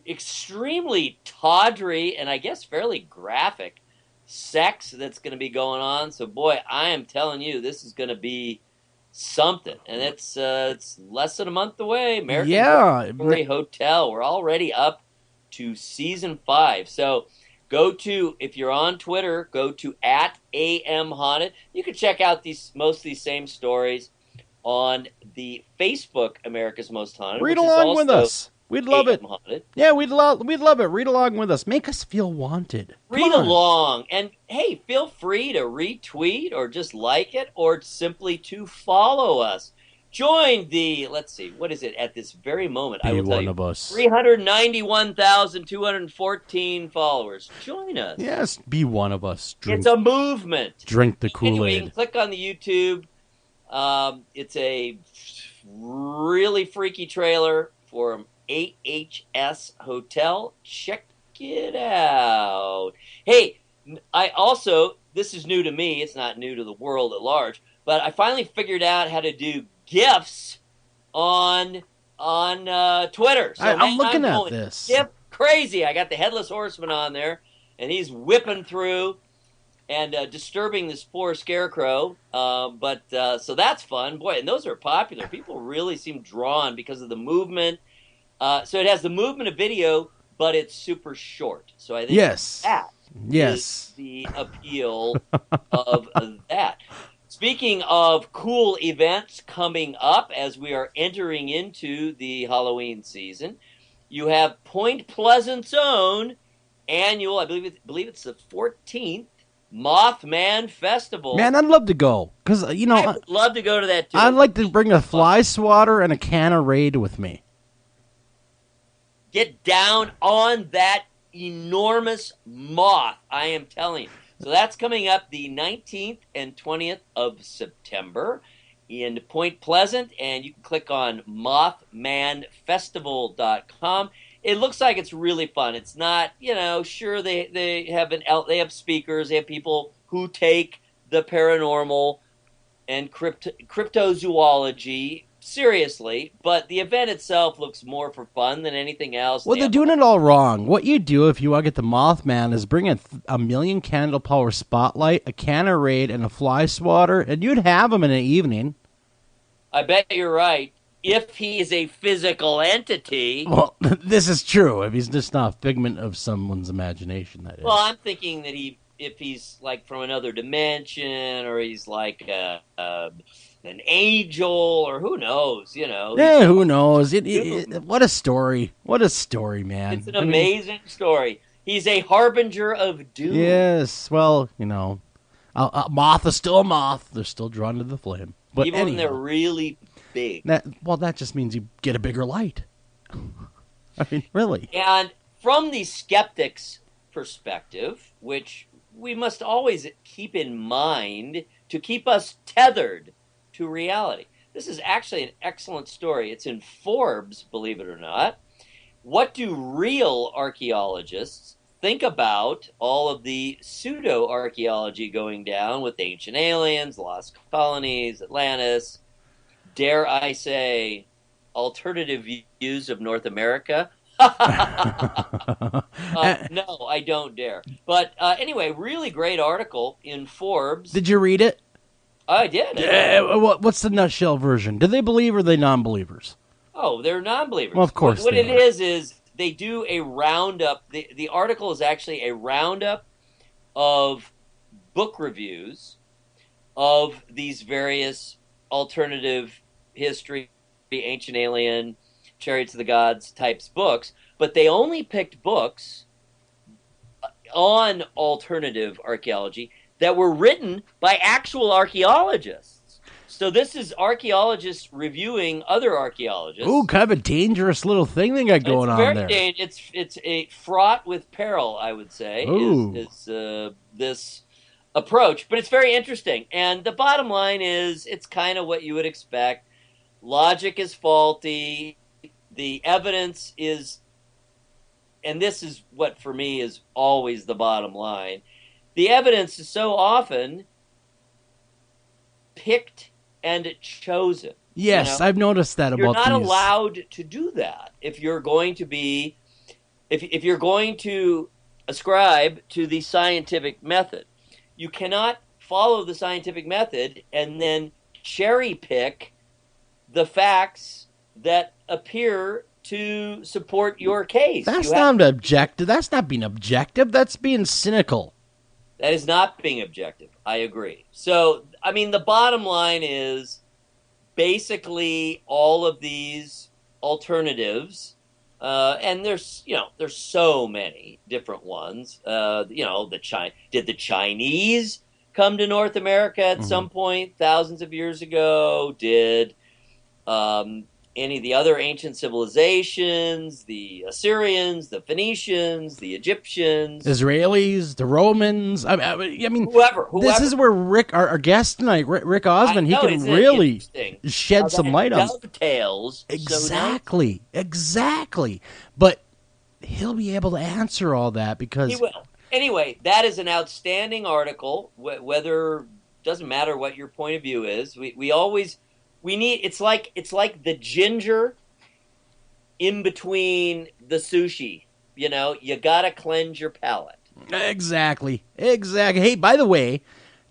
extremely tawdry and I guess fairly graphic sex that's going to be going on. So boy, I am telling you, this is going to be something, and it's less than a month away. American Horror Story Hotel. We're already up to season 5. So if you're on Twitter, go to @AMHaunted. You can check out most of these same stories on the Facebook America's Most Haunted. Read along with us. We'd love it. Haunted. Yeah, we'd love it. Read along with us. Make us feel wanted. Read along. And hey, feel free to retweet or just like it or simply to follow us. Join the, let's see, what is it at this very moment? Be I will tell one you, of us. 391,214 followers. Join us. Yes, be one of us. It's a movement. Drink the Anyway, Kool-Aid. you can click on the YouTube. It's a really freaky trailer for AHS Hotel. Check it out. Hey, this is new to me. It's not new to the world at large, but I finally figured out how to do GIFs on Twitter. So I'm looking at this. GIF crazy. I got the Headless Horseman on there, and he's whipping through and disturbing this poor scarecrow. So that's fun. Boy, and those are popular. People really seem drawn because of the movement. So it has the movement of video, but it's super short. So I think that is the appeal of that. Speaking of cool events coming up as we are entering into the Halloween season, you have Point Pleasant's own annual, I believe it's the 14th, Mothman Festival. Man, I'd love to go. Because, I would love to go to that too. I'd like to bring a fly swatter and a can of Raid with me. Get down on that enormous moth, I am telling you. So that's coming up the 19th and 20th of September in Point Pleasant, and you can click on mothmanfestival.com. It looks like it's really fun. It's not, sure they have speakers, they have people who take the paranormal and cryptozoology seriously, but the event itself looks more for fun than anything else. Well, they're doing it all wrong. What you do if you want to get the Mothman is bring a 1,000,000 candle power spotlight, a can of Raid, and a fly swatter, and you'd have them in an evening. I bet you're right. If he is a physical entity. Well, this is true. If he's just not a figment of someone's imagination, that is. Well, I'm thinking that if he's like from another dimension, or he's like an angel, or who knows, Yeah, who knows? What a story. What a story, man. It's an amazing story. He's a harbinger of doom. Yes, well, a moth is still a moth. They're still drawn to the flame. But even when they're really big. That just means you get a bigger light. I mean, really. And from the skeptic's perspective, which we must always keep in mind to keep us tethered to reality. This is actually an excellent story. It's in Forbes, believe it or not. what do real archaeologists think about all of the pseudo-archaeology going down with ancient aliens, lost colonies, Atlantis, dare I say, alternative views of North America? No, I don't dare. But anyway, really great article in Forbes. Did you read it? I did. What's the nutshell version? Do they believe or are they non-believers? Oh, they're non-believers. Well, of course What they it are. is they do a roundup. The article is actually a roundup of book reviews of these various alternative history, ancient alien, chariots of the gods types books, but they only picked books on alternative archaeology that were written by actual archaeologists. So this is archaeologists reviewing other archaeologists. Ooh, kind of a dangerous little thing they got going on there. It's a fraught with peril, I would say, Ooh. is this approach. But it's very interesting. And the bottom line is it's kind of what you would expect. Logic is faulty. The evidence is, and this is what for me is always the bottom line, the evidence is so often picked and chosen. Yes, I've noticed that You're about not these. allowed to do that if you're going to be, if you're going to ascribe to the scientific method. You cannot follow the scientific method and then cherry pick the facts that appear to support your case. That's not objective. That's not being objective. That's being cynical. That is not being objective. I agree. So, I mean, the bottom line is basically all of these alternatives, and there's so many different ones. Did the Chinese come to North America at some point thousands of years ago? Did any of the other ancient civilizations, the Assyrians, the Phoenicians, the Egyptians, Israelis, the Romans. I mean, whoever. This is where Rick, our guest tonight, Rick Osmon, he can really shed some light on. Dovetails. Exactly, exactly. But he'll be able to answer all that because he will. Anyway, that is an outstanding article. Whether doesn't matter what your point of view is. We need it's like the ginger in between the sushi. You know, you gotta cleanse your palate. Exactly. Hey, by the way,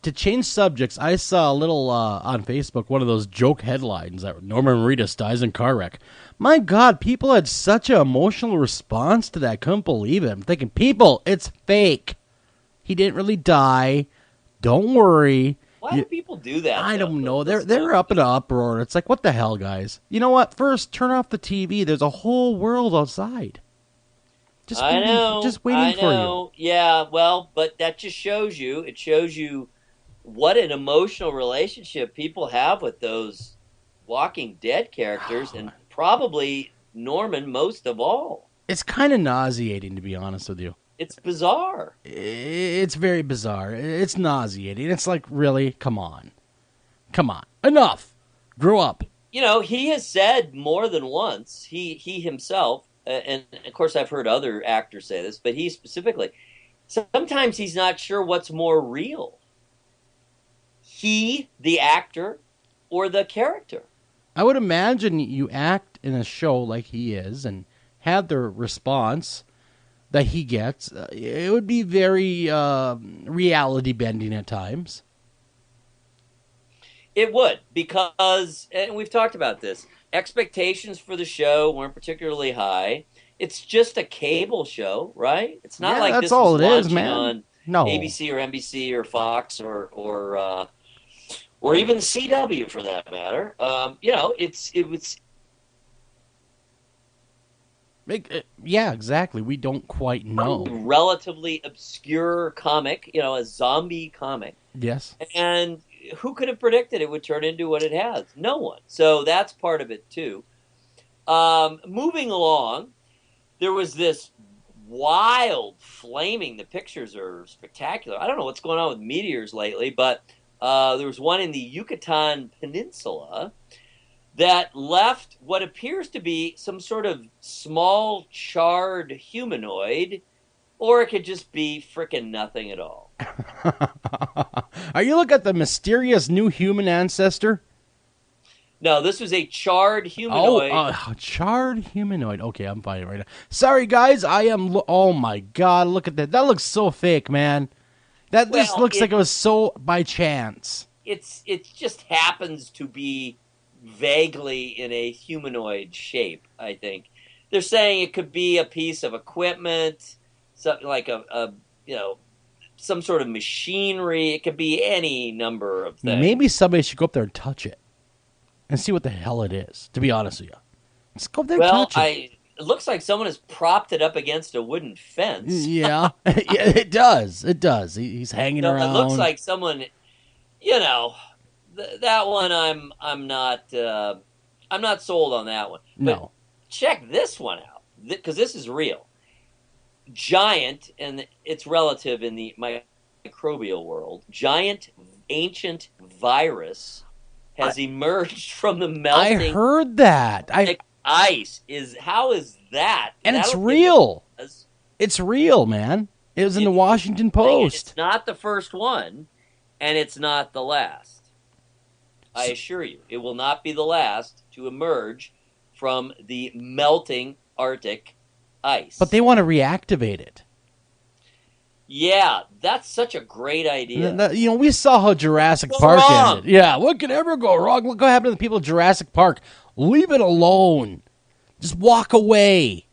to change subjects, I saw a little on Facebook, one of those joke headlines that Norman Reedus dies in car wreck. My God, people had such an emotional response to that. Couldn't believe it. I'm thinking, people, it's fake. He didn't really die. Don't worry. Why do people do that? I don't know. They're up in an uproar. It's like, what the hell, guys? You know what? First, turn off the TV. There's a whole world outside. Just waiting for you. Yeah, well, but that just shows you. It shows you what an emotional relationship people have with those Walking Dead characters, and probably Norman most of all. It's kind of nauseating, to be honest with you. It's bizarre. It's very bizarre. It's nauseating. It's like, really? Come on. Enough. Grow up. You know, he has said more than once, he himself, and of course I've heard other actors say this, but he specifically, sometimes he's not sure what's more real. He, the actor, or the character. I would imagine you act in a show like he is and have the response that he gets. It would be very reality bending at times. It would, because, and we've talked about this, expectations for the show weren't particularly high. It's just a cable show, right? It's not like that's this all is it is, launching man. on No. ABC or NBC or Fox or even CW for that matter. It was. Yeah, exactly. We don't quite know. Relatively obscure comic, a zombie comic. Yes. And who could have predicted it would turn into what it has? No one. So that's part of it, too. Moving along, there was this wild flaming. The pictures are spectacular. I don't know what's going on with meteors lately, but there was one in the Yucatan Peninsula that left what appears to be some sort of small, charred humanoid, or it could just be frickin' nothing at all. Are you looking at the mysterious new human ancestor? No, this was a charred humanoid. Charred humanoid. Okay, I'm finding it right now. Sorry, guys. I am. Oh my God! Look at that. That looks so fake, man. This looks like it was so by chance. It just happens to be vaguely in a humanoid shape. I think they're saying it could be a piece of equipment, something like a some sort of machinery. It could be any number of things. Maybe somebody should go up there and touch it and see what the hell it is, to be honest with you. Let's go up there and touch it. It looks like someone has propped it up against a wooden fence. Yeah, yeah, it does. It does. He's hanging around. It looks like someone, that one I'm not sold on that one. But no. Check this one out, because this is real. Giant, and it's relative in the microbial world, giant ancient virus has emerged from the melting. I heard that. Ice how is that? And it's real. It's real, man. It was in the Washington Post. It's not the first one, and it's not the last. I assure you, it will not be the last to emerge from the melting Arctic ice. But they want to reactivate it. Yeah, that's such a great idea. We saw how Jurassic Park ended. Yeah, what could ever go wrong? Look what happened to the people of Jurassic Park. Leave it alone. Just walk away.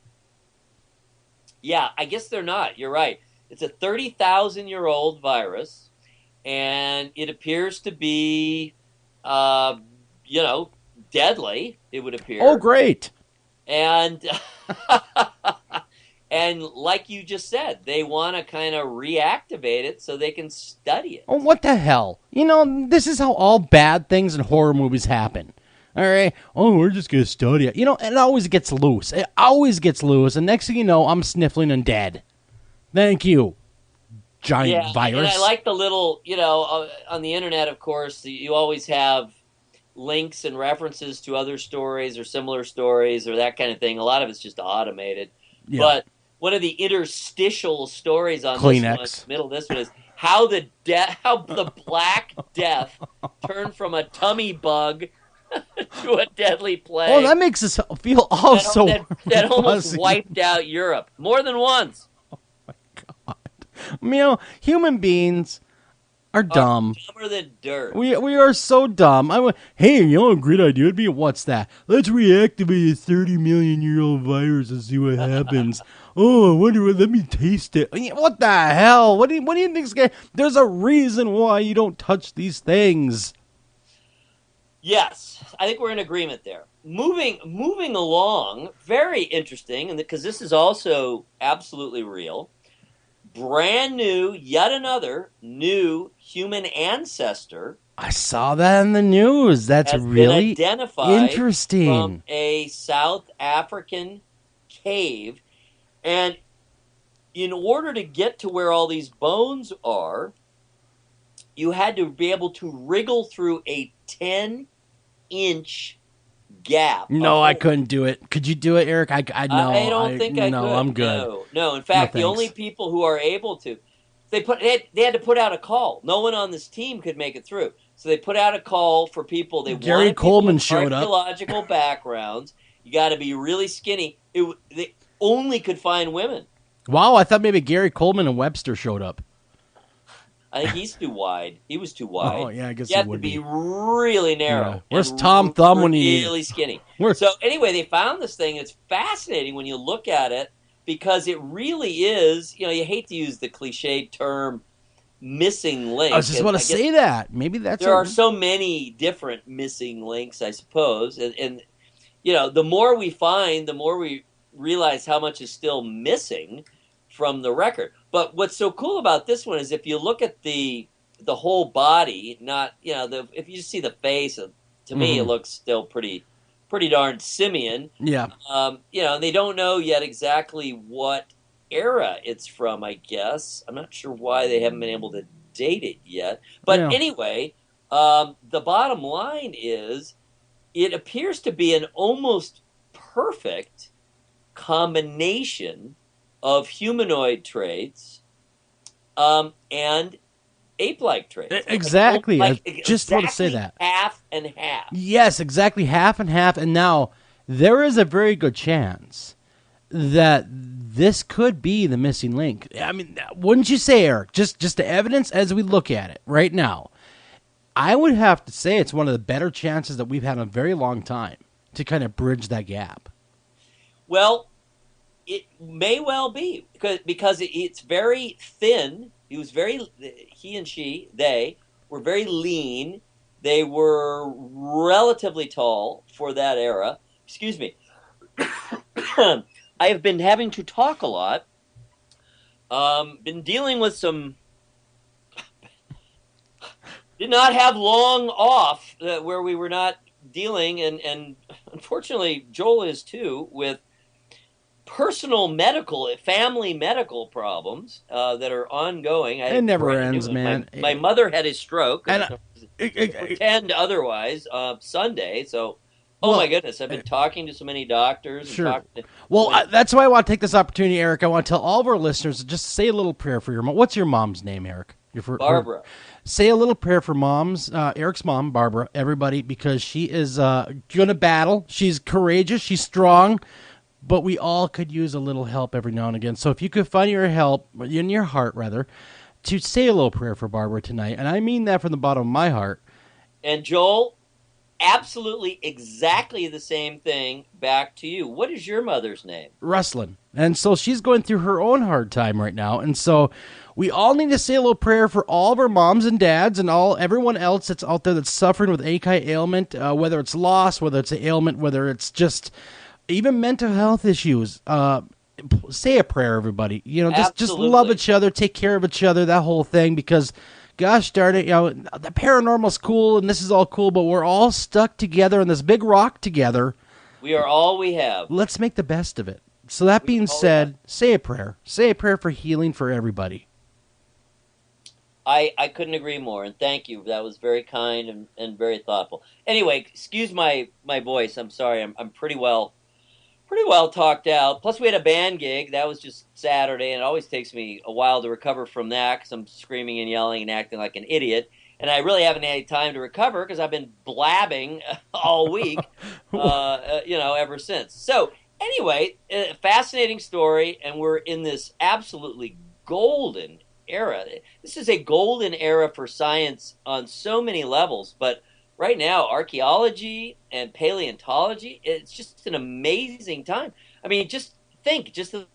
Yeah, I guess they're not. You're right. It's a 30,000-year-old virus, and it appears to be, deadly, it would appear. Oh, great. And and like you just said, they want to kind of reactivate it so they can study it. Oh, what the hell? This is how all bad things in horror movies happen. All right? Oh, we're just going to study it. It always gets loose. It always gets loose. And next thing you know, I'm sniffling and dead. Thank you, giant virus. And I like the little, on the internet, of course, you always have links and references to other stories or similar stories or that kind of thing. A lot of it's just automated. Yeah. But one of the interstitial stories on Kleenex. This one, middle of this one, is how the Black Death turned from a tummy bug to a deadly plague. Oh, that makes us feel so that almost wiped out Europe more than once. Oh my God! Human beings are dumb. Dumber than dirt. We are so dumb. Hey, a great idea would be, what's that? Let's reactivate a 30-million-year-old virus and see what happens. Oh, I wonder. Let me taste it. What the hell? What do you think's going? There's a reason why you don't touch these things. Yes, I think we're in agreement there. Moving along, very interesting, and because this is also absolutely real. Brand new, yet another new human ancestor. I saw that in the news. That's really been identified interesting. From a South African cave. And in order to get to where all these bones are, you had to be able to wriggle through a 10-inch gap. No, I couldn't do it. Could you do it, Eric? I know. I don't think I could. No, I'm good. No. In fact, the only people who are able to, they had to put out a call. No one on this team could make it through, so they put out a call for people. Gary Coleman showed up. Archaeological backgrounds. You got to be really skinny. They only could find women. Wow, I thought maybe Gary Coleman and Webster showed up. I think he's too wide. He was too wide. Oh, yeah, I guess you have to be really narrow. Yeah. Where's Tom Thumb when he... Really skinny. So anyway, they found this thing. It's fascinating when you look at it because it really is, you hate to use the cliched term missing link. I was just about to say that. Maybe that's... There are so many different missing links, I suppose. And the more we find, the more we realize how much is still missing from the record. But what's so cool about this one is if you look at the whole body, not if you just see the face, to me it looks still pretty darn simian. Yeah. They don't know yet exactly what era it's from. I guess I'm not sure why they haven't been able to date it yet. But anyway, the bottom line is it appears to be an almost perfect combination of humanoid traits and ape-like traits. Exactly. Like, I just want to say that. Half and half. Yes, exactly, half and half. And now there is a very good chance that this could be the missing link. I mean, wouldn't you say, Eric? Just the evidence as we look at it right now, I would have to say it's one of the better chances that we've had in a very long time to kind of bridge that gap. Well, it may well be because it's very thin. He and she, they were very lean. They were relatively tall for that era. Excuse me. I have been having to talk a lot. Been dealing with some. Did not have long off where we were not dealing, and unfortunately, Joel is too, with personal family medical problems that are ongoing. It never ends, man. My mother had a stroke. And pretend otherwise Sunday, so. Oh, my goodness. I've been talking to so many doctors. Sure. That's why I want to take this opportunity, Eric. I want to tell all of our listeners to just say a little prayer for your mom. What's your mom's name, Eric? Barbara. Say a little prayer for Eric's mom, Barbara, everybody, because she is going to battle. She's courageous. She's strong. But we all could use a little help every now and again. So if you could find your help, in your heart, rather, to say a little prayer for Barbara tonight. And I mean that from the bottom of my heart. And Joel, absolutely exactly the same thing back to you. What is your mother's name? Rustlin. And so she's going through her own hard time right now. And so we all need to say a little prayer for all of our moms and dads and everyone else that's out there that's suffering with any kind of ailment, whether it's loss, whether it's an ailment, whether it's just even mental health issues. Say a prayer, everybody. Just love each other, take care of each other, that whole thing, because gosh darn it, the paranormal's cool and this is all cool, but we're all stuck together on this big rock together. We are all we have. Let's make the best of it. So that being said, say a prayer. Say a prayer for healing for everybody. I couldn't agree more, and thank you. That was very kind and very thoughtful. Anyway, excuse my voice. I'm sorry. I'm pretty well talked out. Plus, we had a band gig. That was just Saturday, and it always takes me a while to recover from that because I'm screaming and yelling and acting like an idiot. And I really haven't had any time to recover because I've been blabbing all week, ever since. So anyway, fascinating story, and we're in this absolutely golden era. This is a golden era for science on so many levels, but right now, archaeology and paleontology, it's just an amazing time. I mean, just think, just in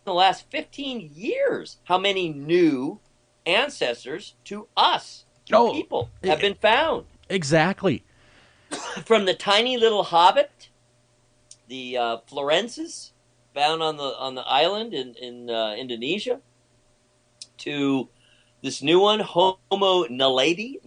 the last 15 years, how many new ancestors to us, people, have been found. Exactly. From the tiny little hobbit, the Florences, found on the island in Indonesia, to this new one, Homo naledi,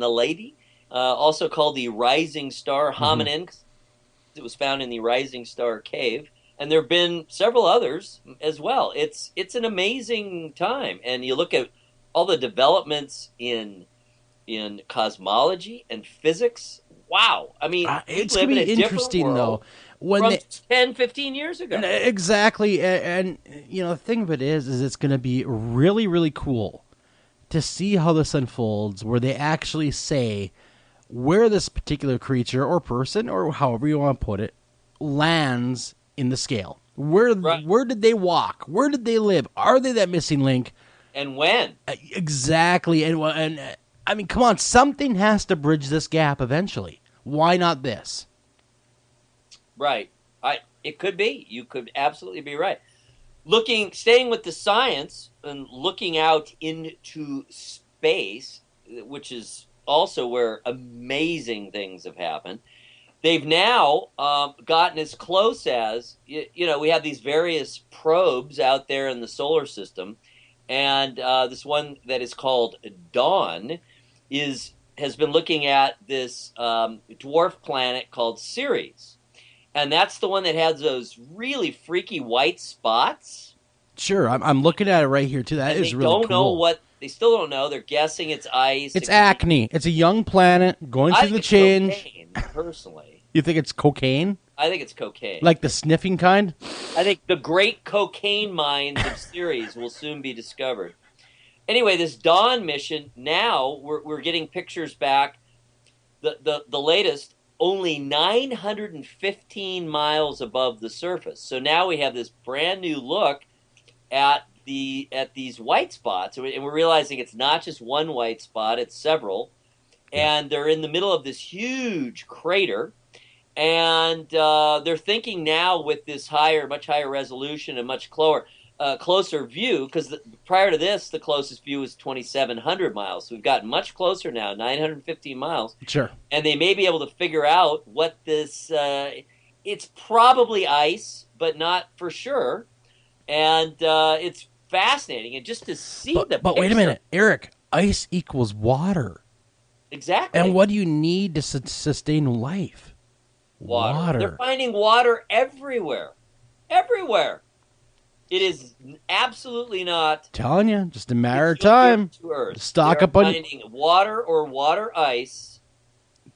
also called the Rising Star hominin. Mm-hmm. It was found in the Rising Star cave, and there have been several others as well. It's an amazing time, and you look at all the developments in cosmology and physics. Wow, I mean, it's going to be interesting though. From 10, 15 years ago. Exactly, and the thing of it is it's going to be really, really cool to see how this unfolds, where they actually say where this particular creature or person, or however you want to put it, lands in the scale. Where did they walk? Where did they live? Are they that missing link? And when? Exactly, and I mean, come on, something has to bridge this gap eventually. Why not this? Right. It could be. You could absolutely be right. Staying with the science and looking out into space, which is also where amazing things have happened. They've now gotten as close as, we have these various probes out there in the solar system, and this one that is called Dawn has been looking at this dwarf planet called Ceres. And that's the one that has those really freaky white spots. Sure, I'm looking at it right here, too. That is really cool. They still don't know. They're guessing it's ice. It's acne. It's a young planet going through the change. Personally, You think it's cocaine? I think it's cocaine. Like the sniffing kind? I think the great cocaine mines of Ceres will soon be discovered. Anyway, this Dawn mission, now we're getting pictures back. The latest, only 915 miles above the surface. So now we have this brand new look at these white spots, and we're realizing it's not just one white spot, it's several. And they're in the middle of this huge crater. And they're thinking now with this much higher resolution and much closer view, because prior to this, the closest view was 2,700 miles. So we've gotten much closer now, 915 miles. Sure. And they may be able to figure out what this, it's probably ice, but not for sure. And it's fascinating. And just to see But wait a minute, Eric, ice equals water. Exactly. And what do you need to sustain life? Water. They're finding water everywhere. Everywhere. It is absolutely not. Telling you, just a matter of time. Stock up on finding water or water ice.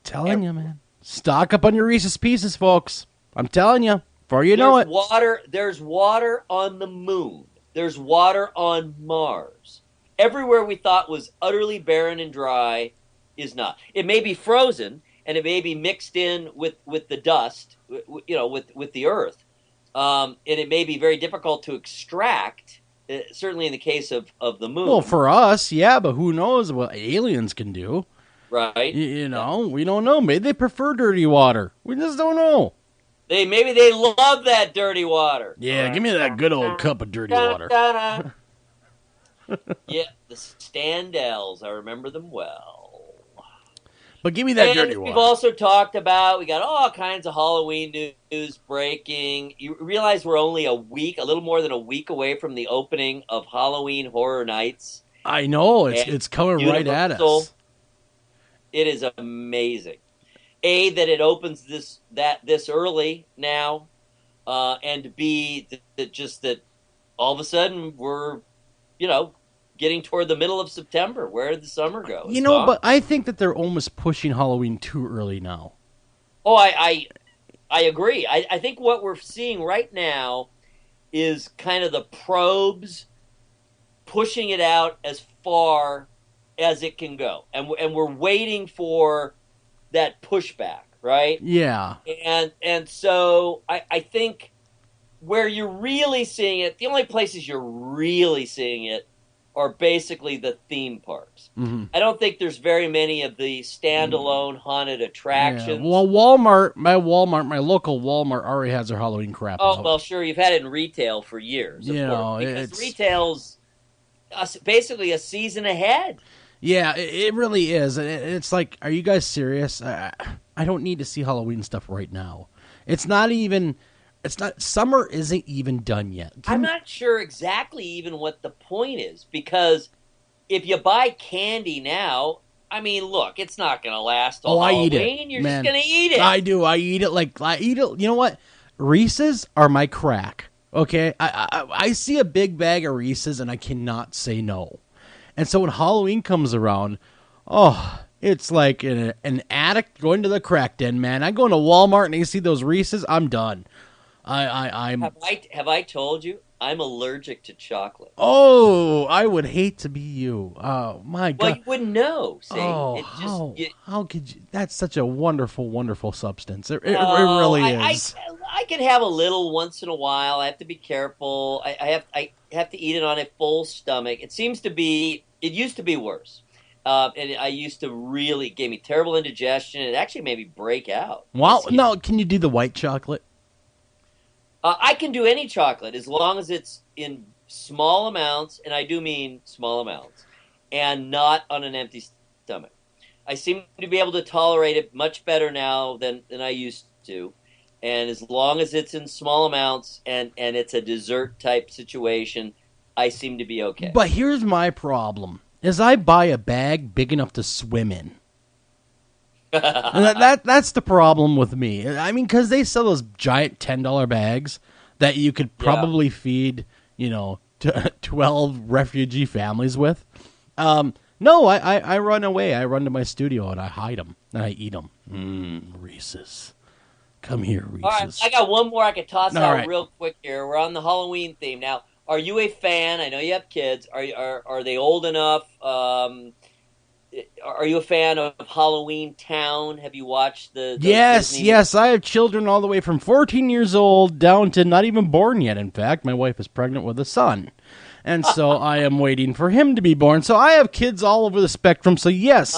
Telling you, man. Stock up on your Reese's Pieces, folks. I'm telling you. Before you know it. There's water on the moon. There's water on Mars. Everywhere we thought was utterly barren and dry is not. It may be frozen, and it may be mixed in with the dust, with the earth. And it may be very difficult to extract, certainly in the case of the moon. Well, for us, yeah, but who knows what aliens can do. Right. We don't know. Maybe they prefer dirty water. We just don't know. Maybe they love that dirty water. Yeah, give me that good old cup of dirty water. Yeah, the Standells, I remember them well. But give me that dirty water. We've also talked about, we got all kinds of Halloween news breaking. You realize we're only a little more than a week away from the opening of Halloween Horror Nights. I know, it's coming right at us. It is amazing. That it opens this early now, and B, that all of a sudden we're, getting toward the middle of September. Where did the summer go? But I think that they're almost pushing Halloween too early now. Oh, I agree. I think what we're seeing right now is kind of the probes pushing it out as far as it can go. And we're waiting for that pushback, right? Yeah. And so I think where you're really seeing it, the only places you're really seeing it are basically the theme parks. Mm-hmm. I don't think there's very many of the standalone haunted attractions. Yeah. Well, my local Walmart already has their Halloween crap. Oh, well, sure, you've had it in retail for years, because retail's basically a season ahead. Yeah, it really is. It's like, are you guys serious? I don't need to see Halloween stuff right now. Summer isn't even done yet. I'm not sure exactly even what the point is, because if you buy candy now, I mean, look, it's not going to last all Halloween. I eat it. You're just going to eat it. I do. I eat it. You know what? Reese's are my crack. Okay? I see a big bag of Reese's and I cannot say no. And so when Halloween comes around, it's like an addict going to the crack den, man. I go into Walmart and I see those Reese's, I'm done. Have I told you I'm allergic to chocolate? Oh, I would hate to be you. Oh my God! Well, you wouldn't know. See? How could you? That's such a wonderful, wonderful substance. It really is. I can have a little once in a while. I have to be careful. I have to eat it on a full stomach. It used to be worse. And I used to really gave me terrible indigestion. It actually made me break out. Wow! No, can you do the white chocolate? I can do any chocolate as long as it's in small amounts, and I do mean small amounts, and not on an empty stomach. I seem to be able to tolerate it much better now than I used to, and as long as it's in small amounts and it's a dessert type situation, I seem to be okay. But here's my problem, is I buy a bag big enough to swim in. That's the problem with me. I mean, because they sell those giant $10 bags that you could probably feed, 12 refugee families with. No, I run away. I run to my studio and I hide them and I eat them. Reese's. Come here, Reese's. All right, I got one more I could toss All out right. real quick here. We're on the Halloween theme now. Are you a fan? I know you have kids. Are they old enough? Are you a fan of Halloween Town? Have you watched the Yes, Disney? yes. I have children all the way from 14 years old down to not even born yet. In fact, my wife is pregnant with a son. And so I am waiting for him to be born. So I have kids all over the spectrum. So yes.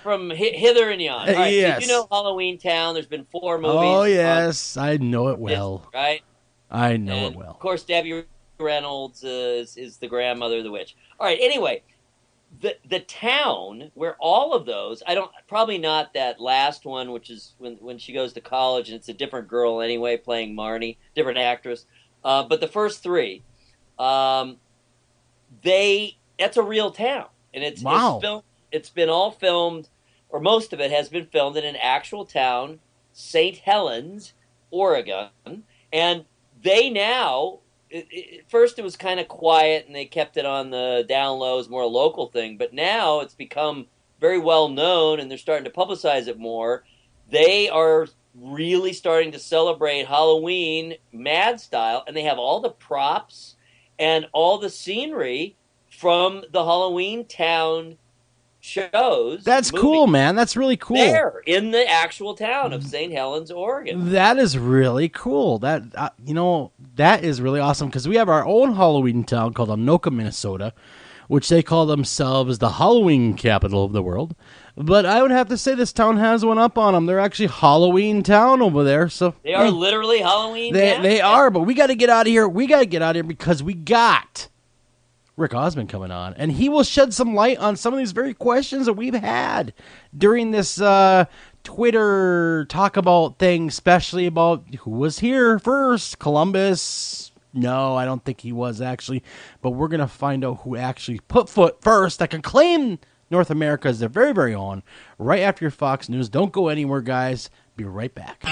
From hither and yon. All right, yes. So you know Halloween Town. There's been 4 movies. Oh, yes. I know it well. Disney, right? I know it well. Of course, Debbie Reynolds is the grandmother of the witch. All right, anyway, the town where all of those, probably not that last one, which is when she goes to college and it's a different girl anyway playing Marnie, different actress. But the first 3, that's a real town, and it's been all filmed, or most of it has been filmed in an actual town, St. Helens, Oregon, and they now. First, it was kind of quiet, and they kept it on the down low, as more a local thing. But now it's become very well known, and they're starting to publicize it more. They are really starting to celebrate Halloween mad style, and they have all the props and all the scenery from the Halloween Town shows. That's cool, man. That's really cool. There, in the actual town of St. Helens, Oregon. That is really cool. That that is really awesome, because we have our own Halloween town called Anoka, Minnesota, which they call themselves the Halloween capital of the world. But I would have to say this town has one up on them. They're actually Halloween town over there. So they are literally Halloween town? They are, but we got to get out of here. We got to get out of here because we got Rick Osmon coming on, and he will shed some light on some of these very questions that we've had during this Twitter talk about thing, especially about who was here first, Columbus. No, I don't think he was actually, but we're going to find out who actually put foot first that can claim North America as their very, very own right after your Fox News. Don't go anywhere, guys. Be right back.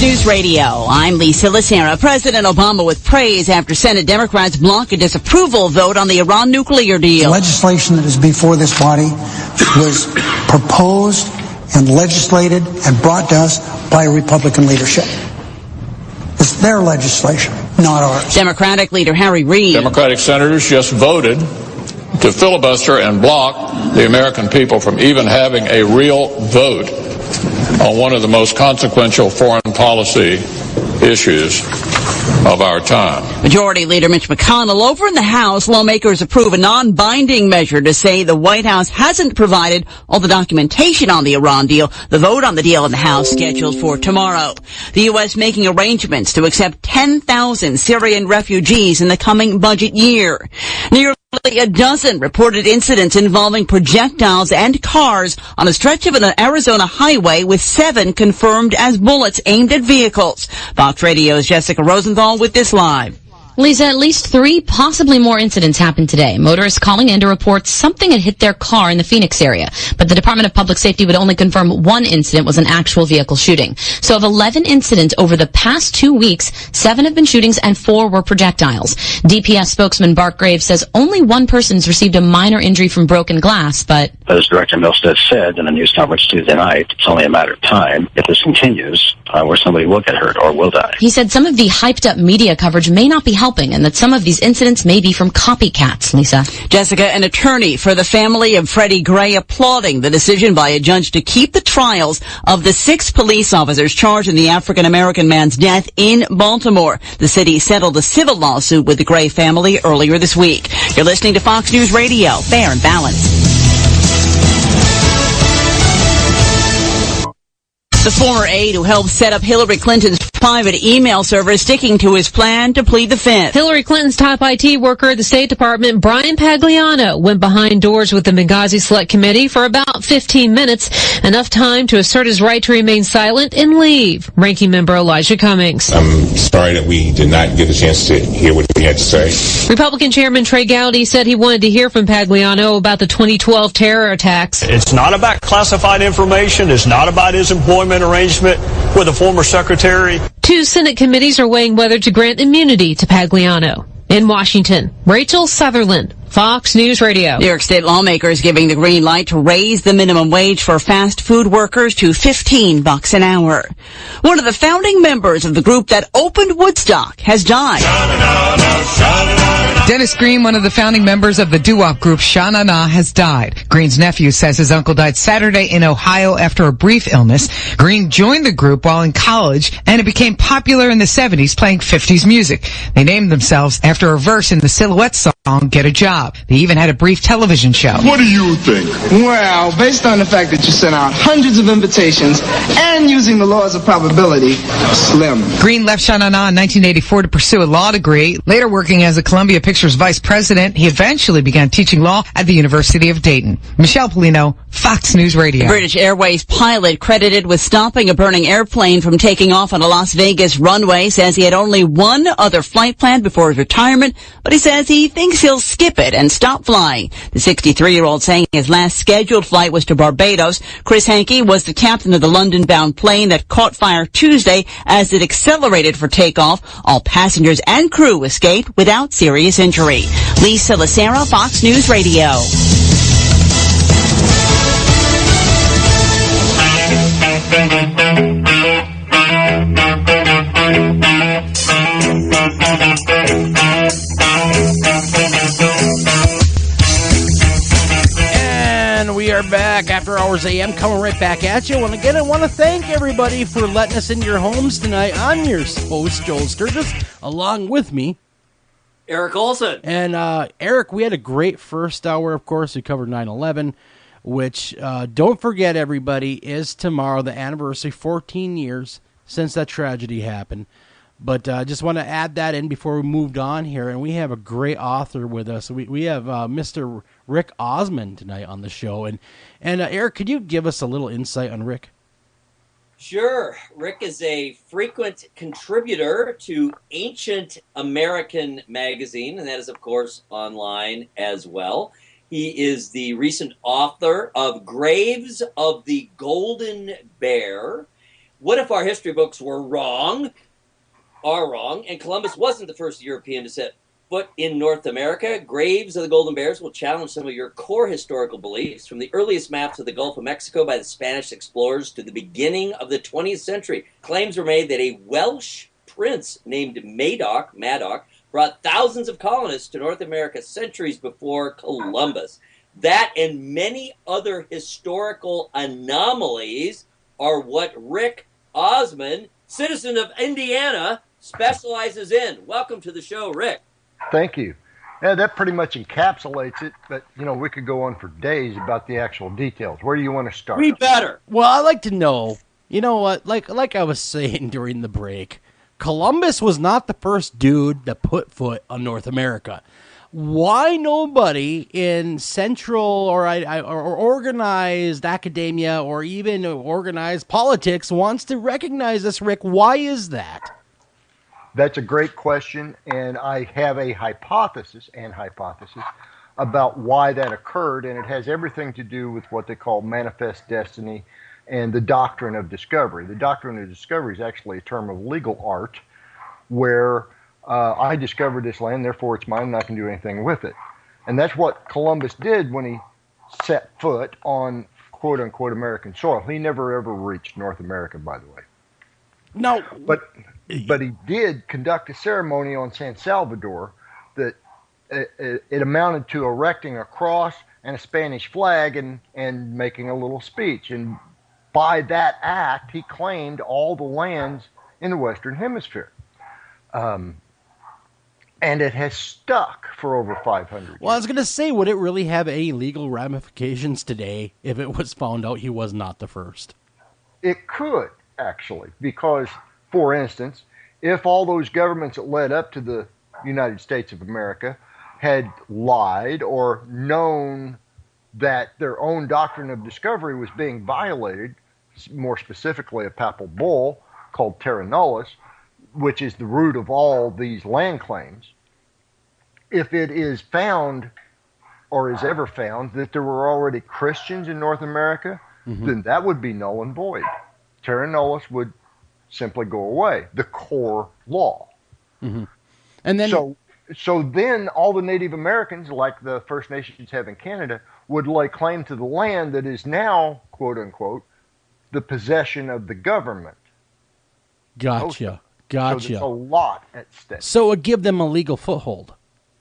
News Radio. I'm Lisa Lacera. President Obama with praise after Senate Democrats block a disapproval vote on the Iran nuclear deal. The legislation that is before this body was proposed and legislated and brought to us by Republican leadership. It's their legislation, not ours. Democratic leader Harry Reid. Democratic senators just voted to filibuster and block the American people from even having a real vote on one of the most consequential foreign policy issues of our time. Majority Leader Mitch McConnell. Over in the House, lawmakers approve a non-binding measure to say the White House hasn't provided all the documentation on the Iran deal. The vote on the deal in the House scheduled for tomorrow. The U.S. making arrangements to accept 10,000 Syrian refugees in the coming budget year. Nearly a dozen reported incidents involving projectiles and cars on a stretch of an Arizona highway, with 7 confirmed as bullets aimed at vehicles. Fox Radio's Jessica Rosenthal with this live. Lisa, at least 3, possibly more incidents happened today. Motorists calling in to report something had hit their car in the Phoenix area. But the Department of Public Safety would only confirm 1 incident was an actual vehicle shooting. So of 11 incidents over the past 2 weeks, 7 have been shootings and 4 were projectiles. DPS spokesman Bart Graves says only 1 person's received a minor injury from broken glass, but as Director Milstead said in a news conference Tuesday night, it's only a matter of time, if this continues, where somebody will get hurt or will die. He said some of the hyped-up media coverage may not be helping, and that some of these incidents may be from copycats. Lisa. Jessica, an attorney for the family of Freddie Gray, applauding the decision by a judge to keep the trials of the 6 police officers charged in the African-American man's death in Baltimore. The city settled a civil lawsuit with the Gray family earlier this week. You're listening to Fox News Radio, fair and balanced. The former aide who helped set up Hillary Clinton's private email server is sticking to his plan to plead the fifth. Hillary Clinton's top IT worker at the State Department, Brian Pagliano, went behind doors with the Benghazi Select Committee for about 15 minutes, enough time to assert his right to remain silent and leave. Ranking Member Elijah Cummings. I'm sorry that we did not get a chance to hear what he had to say. Republican Chairman Trey Gowdy said he wanted to hear from Pagliano about the 2012 terror attacks. It's not about classified information. It's not about his employment arrangement with a former secretary. 2 Senate committees are weighing whether to grant immunity to Pagliano. In Washington, Rachel Sutherland, Fox News Radio. New York State lawmakers giving the green light to raise the minimum wage for fast food workers to $15 an hour. One of the founding members of the group that opened Woodstock has died. Dennis Green, one of the founding members of the doo-wop group Sha Na Na, has died. Green's nephew says his uncle died Saturday in Ohio after a brief illness. Green joined the group while in college, and it became popular in the 70s playing 50s music. They named themselves after a verse in the Silhouette song, Get a Job. They even had a brief television show. What do you think? Well, based on the fact that you sent out hundreds of invitations and using the laws of probability, slim. Green left Sha Na Na in 1984 to pursue a law degree. Later working as a Columbia Pictures vice president, he eventually began teaching law at the University of Dayton. Michelle Polino, Fox News Radio. British Airways pilot credited with stopping a burning airplane from taking off on a Las Vegas runway says he had only one other flight planned before his retirement, but he says he thinks he'll skip it and stop flying. The 63-year-old saying his last scheduled flight was to Barbados. Chris Hankey was the captain of the London-bound plane that caught fire Tuesday as it accelerated for takeoff. All passengers and crew escaped without serious injury. Lisa Lacera, Fox News Radio. And we are back after hours AM, coming right back at you. And again, I want to thank everybody for letting us into your homes tonight. I'm your host, Joel Sturgis, along with me, Eric Olson. And Eric, we had a great first hour, of course. We covered 9/11, which, don't forget, everybody, is tomorrow, the anniversary, 14 years since that tragedy happened. But I just want to add that in before we moved on here. And we have a great author with us. We have Mr. Rick Osmon tonight on the show. And Eric, could you give us a little insight on Rick? Sure. Rick is a frequent contributor to Ancient American magazine, and that is, of course, online as well. He is the recent author of Graves of the Golden Bear. What if our history books were wrong, are wrong, and Columbus wasn't the first European to set foot in North America? Graves of the Golden Bears will challenge some of your core historical beliefs, from the earliest maps of the Gulf of Mexico by the Spanish explorers to the beginning of the 20th century. Claims were made that a Welsh prince named Madoc brought thousands of colonists to North America centuries before Columbus. That and many other historical anomalies are what Rick Osmon, citizen of Indiana, specializes in. Welcome to the show, Rick. Thank you. Yeah, that pretty much encapsulates it, but, we could go on for days about the actual details. Where do you want to start? We better. Well, I'd like to know, you know what, like I was saying during the break, Columbus was not the first dude that put foot on North America. Why nobody in central or organized academia or even organized politics wants to recognize this, Rick? Why is that? That's a great question, and I have a hypothesis about why that occurred, and it has everything to do with what they call manifest destiny and the doctrine of discovery. The doctrine of discovery is actually a term of legal art where I discovered this land, therefore it's mine, and I can do anything with it. And that's what Columbus did when he set foot on quote-unquote American soil. He never, ever reached North America, by the way. No. But he did conduct a ceremony on San Salvador that it amounted to erecting a cross and a Spanish flag and making a little speech. And by that act, he claimed all the lands in the Western Hemisphere. And it has stuck for over 500 years. Well, I was going to say, would it really have any legal ramifications today if it was found out he was not the first? It could. actually, because, for instance, if all those governments that led up to the United States of America had lied or known that their own doctrine of discovery was being violated, more specifically a papal bull called Terra Nullius, which is the root of all these land claims, if it is found or is ever found that there were already Christians in North America, then that would be null and void. Terra Nullius would simply go away, the core law. And then, so then all the Native Americans, like the First Nations have in Canada, would lay claim to the land that is now, quote unquote, the possession of the government. Gotcha. So there's a lot at stake. So it would give them a legal foothold.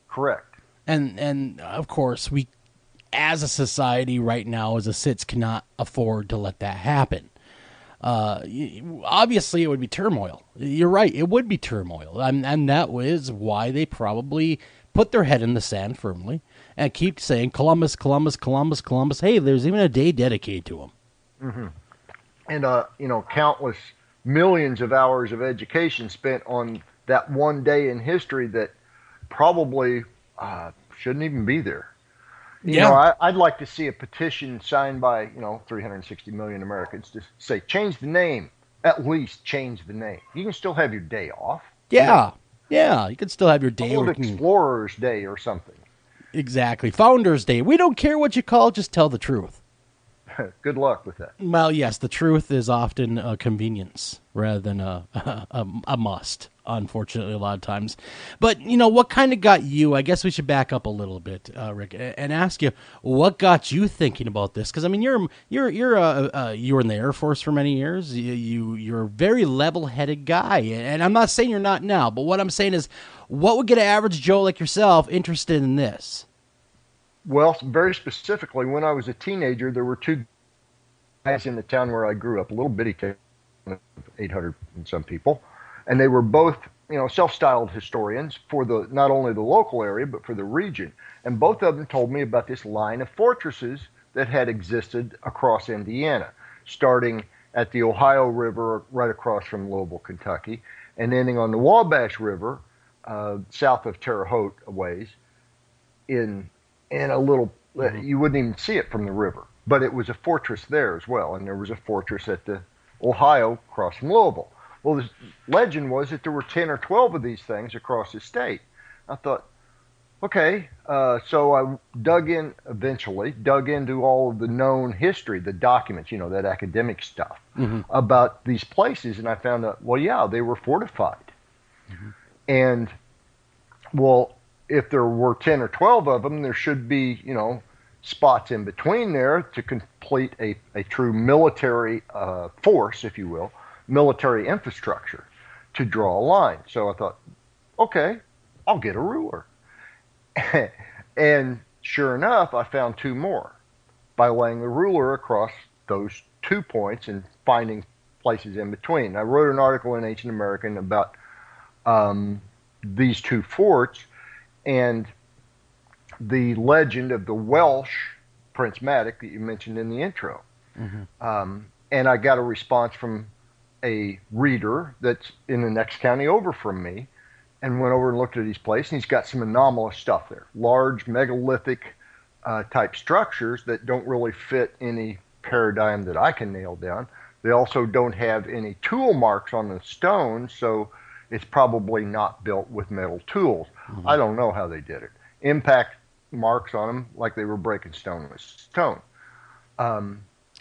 Correct. And of course, we, as a society right now, as a SITS, cannot afford to let that happen. Obviously, it would be turmoil. You're right. It would be turmoil. And that was why they probably put their head in the sand firmly and keep saying, Columbus, Columbus, Columbus, Columbus. Hey, there's even a day dedicated to him. And, countless millions of hours of education spent on that one day in history that probably shouldn't even be there. I'd like to see a petition signed by, 360 million Americans to say, change the name. At least change the name. You can still have your day off. Yeah. You can still have your day. Explorer's Day or something. Exactly. Founder's Day. We don't care what you call it, just tell the truth. Good luck with that. Well, yes, the truth is often a convenience rather than a must, unfortunately, a lot of times. But, what kind of got you, I guess we should back up a little bit, Rick, and ask you, what got you thinking about this? Because, I mean, you were in the Air Force for many years. You're a very level-headed guy, and I'm not saying you're not now, but what I'm saying is, what would get an average Joe like yourself interested in this? Well, very specifically, when I was a teenager, there were two guys in the town where I grew up, a little bitty town of 800 and some people, and they were both, self-styled historians for not only the local area, but for the region. And both of them told me about this line of fortresses that had existed across Indiana, starting at the Ohio River right across from Louisville, Kentucky, and ending on the Wabash River south of Terre Haute a ways in a little, you wouldn't even see it from the river, but it was a fortress there as well. And there was a fortress at the Ohio across from Louisville. Well, the legend was that there were 10 or 12 of these things across the state. I thought, okay, so I dug into all of the known history, the documents, that academic stuff about these places. And I found out, well, yeah, they were fortified. And, well, if there were 10 or 12 of them, there should be, spots in between there to complete a true military force, if you will, military infrastructure to draw a line. So I thought, okay, I'll get a ruler. And sure enough, I found two more by laying the ruler across those 2 points and finding places in between. I wrote an article in Ancient American about these two forts and the legend of the Welsh Prince Madoc that you mentioned in the intro. And I got a response from a reader that's in the next county over from me and went over and looked at his place, and he's got some anomalous stuff there. Large megalithic type structures that don't really fit any paradigm that I can nail down. They also don't have any tool marks on the stone, so it's probably not built with metal tools. I don't know how they did it. Impact marks on them like they were breaking stone with stone. Wow.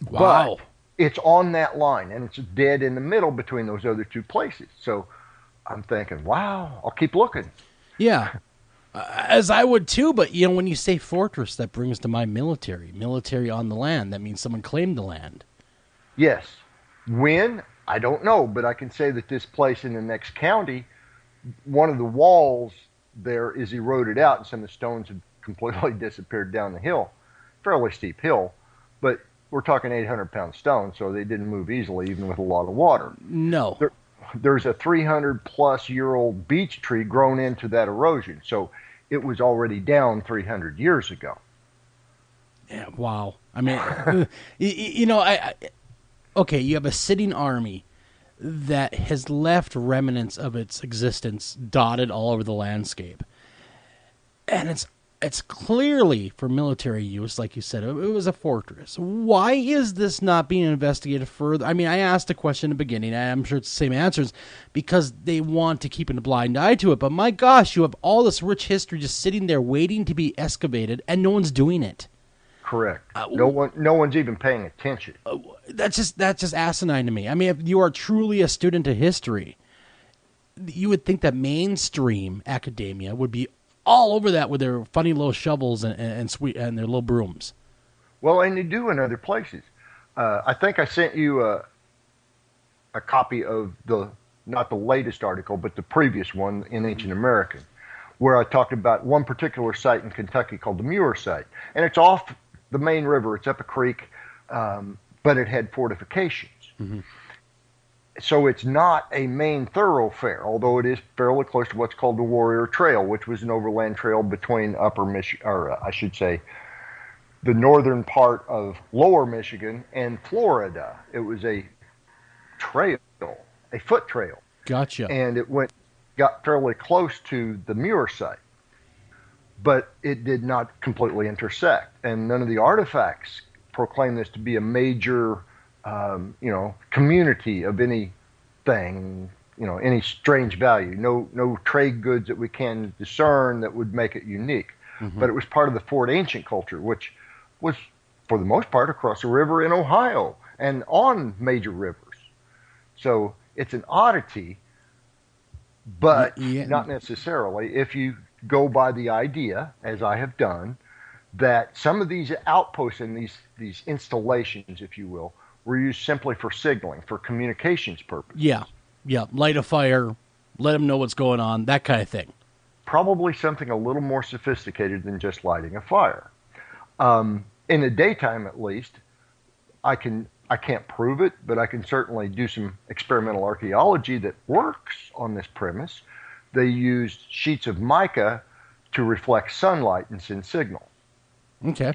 But it's on that line, and it's dead in the middle between those other two places. So I'm thinking, wow, I'll keep looking. Yeah, as I would too. But, when you say fortress, that brings to mind military on the land. That means someone claimed the land. Yes. When? I don't know, but I can say that this place in the next county, one of the walls there is eroded out, and some of the stones have completely disappeared down the hill. Fairly steep hill, but we're talking 800-pound stone, so they didn't move easily, even with a lot of water. No. There's a 300-plus-year-old beech tree grown into that erosion, so it was already down 300 years ago. Yeah, wow. I mean, okay, you have a sitting army that has left remnants of its existence dotted all over the landscape. And it's clearly for military use, like you said. It was a fortress. Why is this not being investigated further? I mean, I asked a question in the beginning, and I'm sure it's the same answers, because they want to keep a blind eye to it. But my gosh, you have all this rich history just sitting there waiting to be excavated, and no one's doing it. Correct. No one's even paying attention. That's just asinine to me. I mean, if you are truly a student of history, you would think that mainstream academia would be all over that with their funny little shovels and their little brooms. Well, and they do in other places. I think I sent you a copy of not the latest article, but the previous one in Ancient American, where I talked about one particular site in Kentucky called the Muir site. And it's off the main river. It's up a creek, but it had fortifications. Mm-hmm. So it's not a main thoroughfare, although it is fairly close to what's called the Warrior Trail, which was an overland trail between upper Michigan, or I should say, the northern part of lower Michigan and Florida. It was a trail, a foot trail. Gotcha. And it got fairly close to the Muir site, but it did not completely intersect. And none of the artifacts proclaim this to be a major community of anything, any strange value. No trade goods that we can discern that would make it unique. Mm-hmm. But it was part of the Fort Ancient culture, which was, for the most part, across a river in Ohio and on major rivers. So it's an oddity, but not necessarily. If you go by the idea, as I have done, that some of these outposts and these installations, if you will, were used simply for signaling, for communications purposes. Yeah. Light a fire, let them know what's going on, that kind of thing. Probably something a little more sophisticated than just lighting a fire. In the daytime, at least, I can't prove it, but I can certainly do some experimental archaeology that works on this premise. They used sheets of mica to reflect sunlight and send signal. Okay.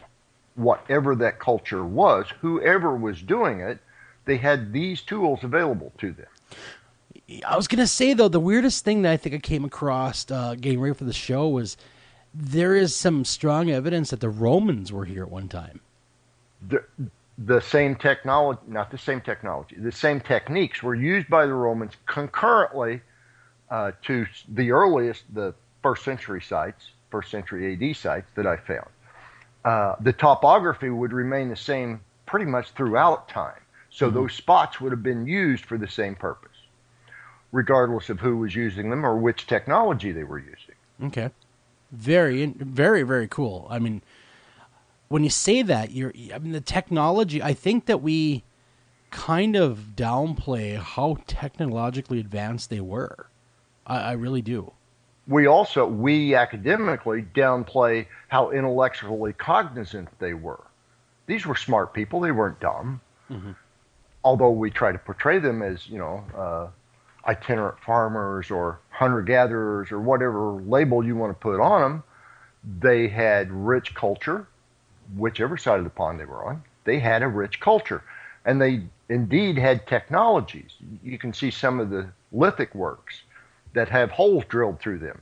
Whatever that culture was, whoever was doing it, they had these tools available to them. I was going to say, though, the weirdest thing that I think I came across getting ready for the show was there is some strong evidence that the Romans were here at one time. The same technology, not the same technology, the same techniques were used by the Romans concurrently to the earliest, the first century AD sites that I found. The topography would remain the same pretty much throughout time. So those spots would have been used for the same purpose, regardless of who was using them or which technology they were using. Okay. Very, very, very cool. I mean, when you say that, the technology, I think that we kind of downplay how technologically advanced they were. I really do. We academically downplay how intellectually cognizant they were. These were smart people. They weren't dumb. Mm-hmm. Although we try to portray them as, itinerant farmers or hunter-gatherers or whatever label you want to put on them, they had rich culture, whichever side of the pond they were on. They had a rich culture. And they indeed had technologies. You can see some of the lithic works that have holes drilled through them.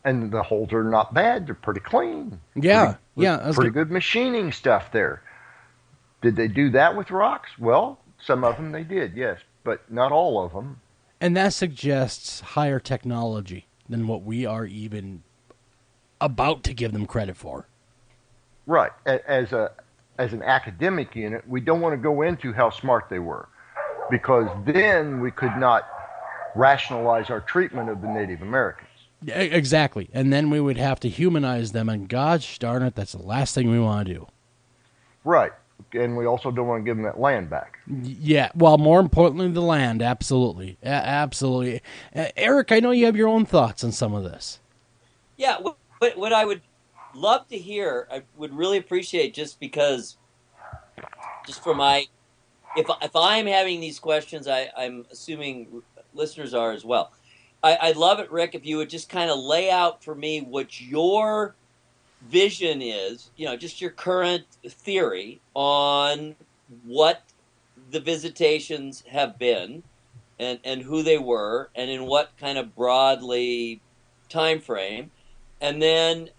And the holes are not bad. They're pretty clean. Yeah. Pretty good machining stuff there. Did they do that with rocks? Well, some of them they did, yes, but not all of them. And that suggests higher technology than what we are even about to give them credit for. Right. As an academic unit, we don't want to go into how smart they were, because then we could not rationalize our treatment of the Native Americans. Exactly. And then we would have to humanize them, and gosh darn it, that's the last thing we want to do. Right. And we also don't want to give them that land back. Yeah. Well, more importantly, the land. Absolutely. Absolutely. Eric, I know you have your own thoughts on some of this. Yeah. What I would love to hear, I would really appreciate, just for my, if I'm having these questions, I'm assuming listeners are as well. I'd love it, Rick, if you would just kind of lay out for me what your vision is, just your current theory on what the visitations have been, and who they were, and in what kind of broadly time frame, and then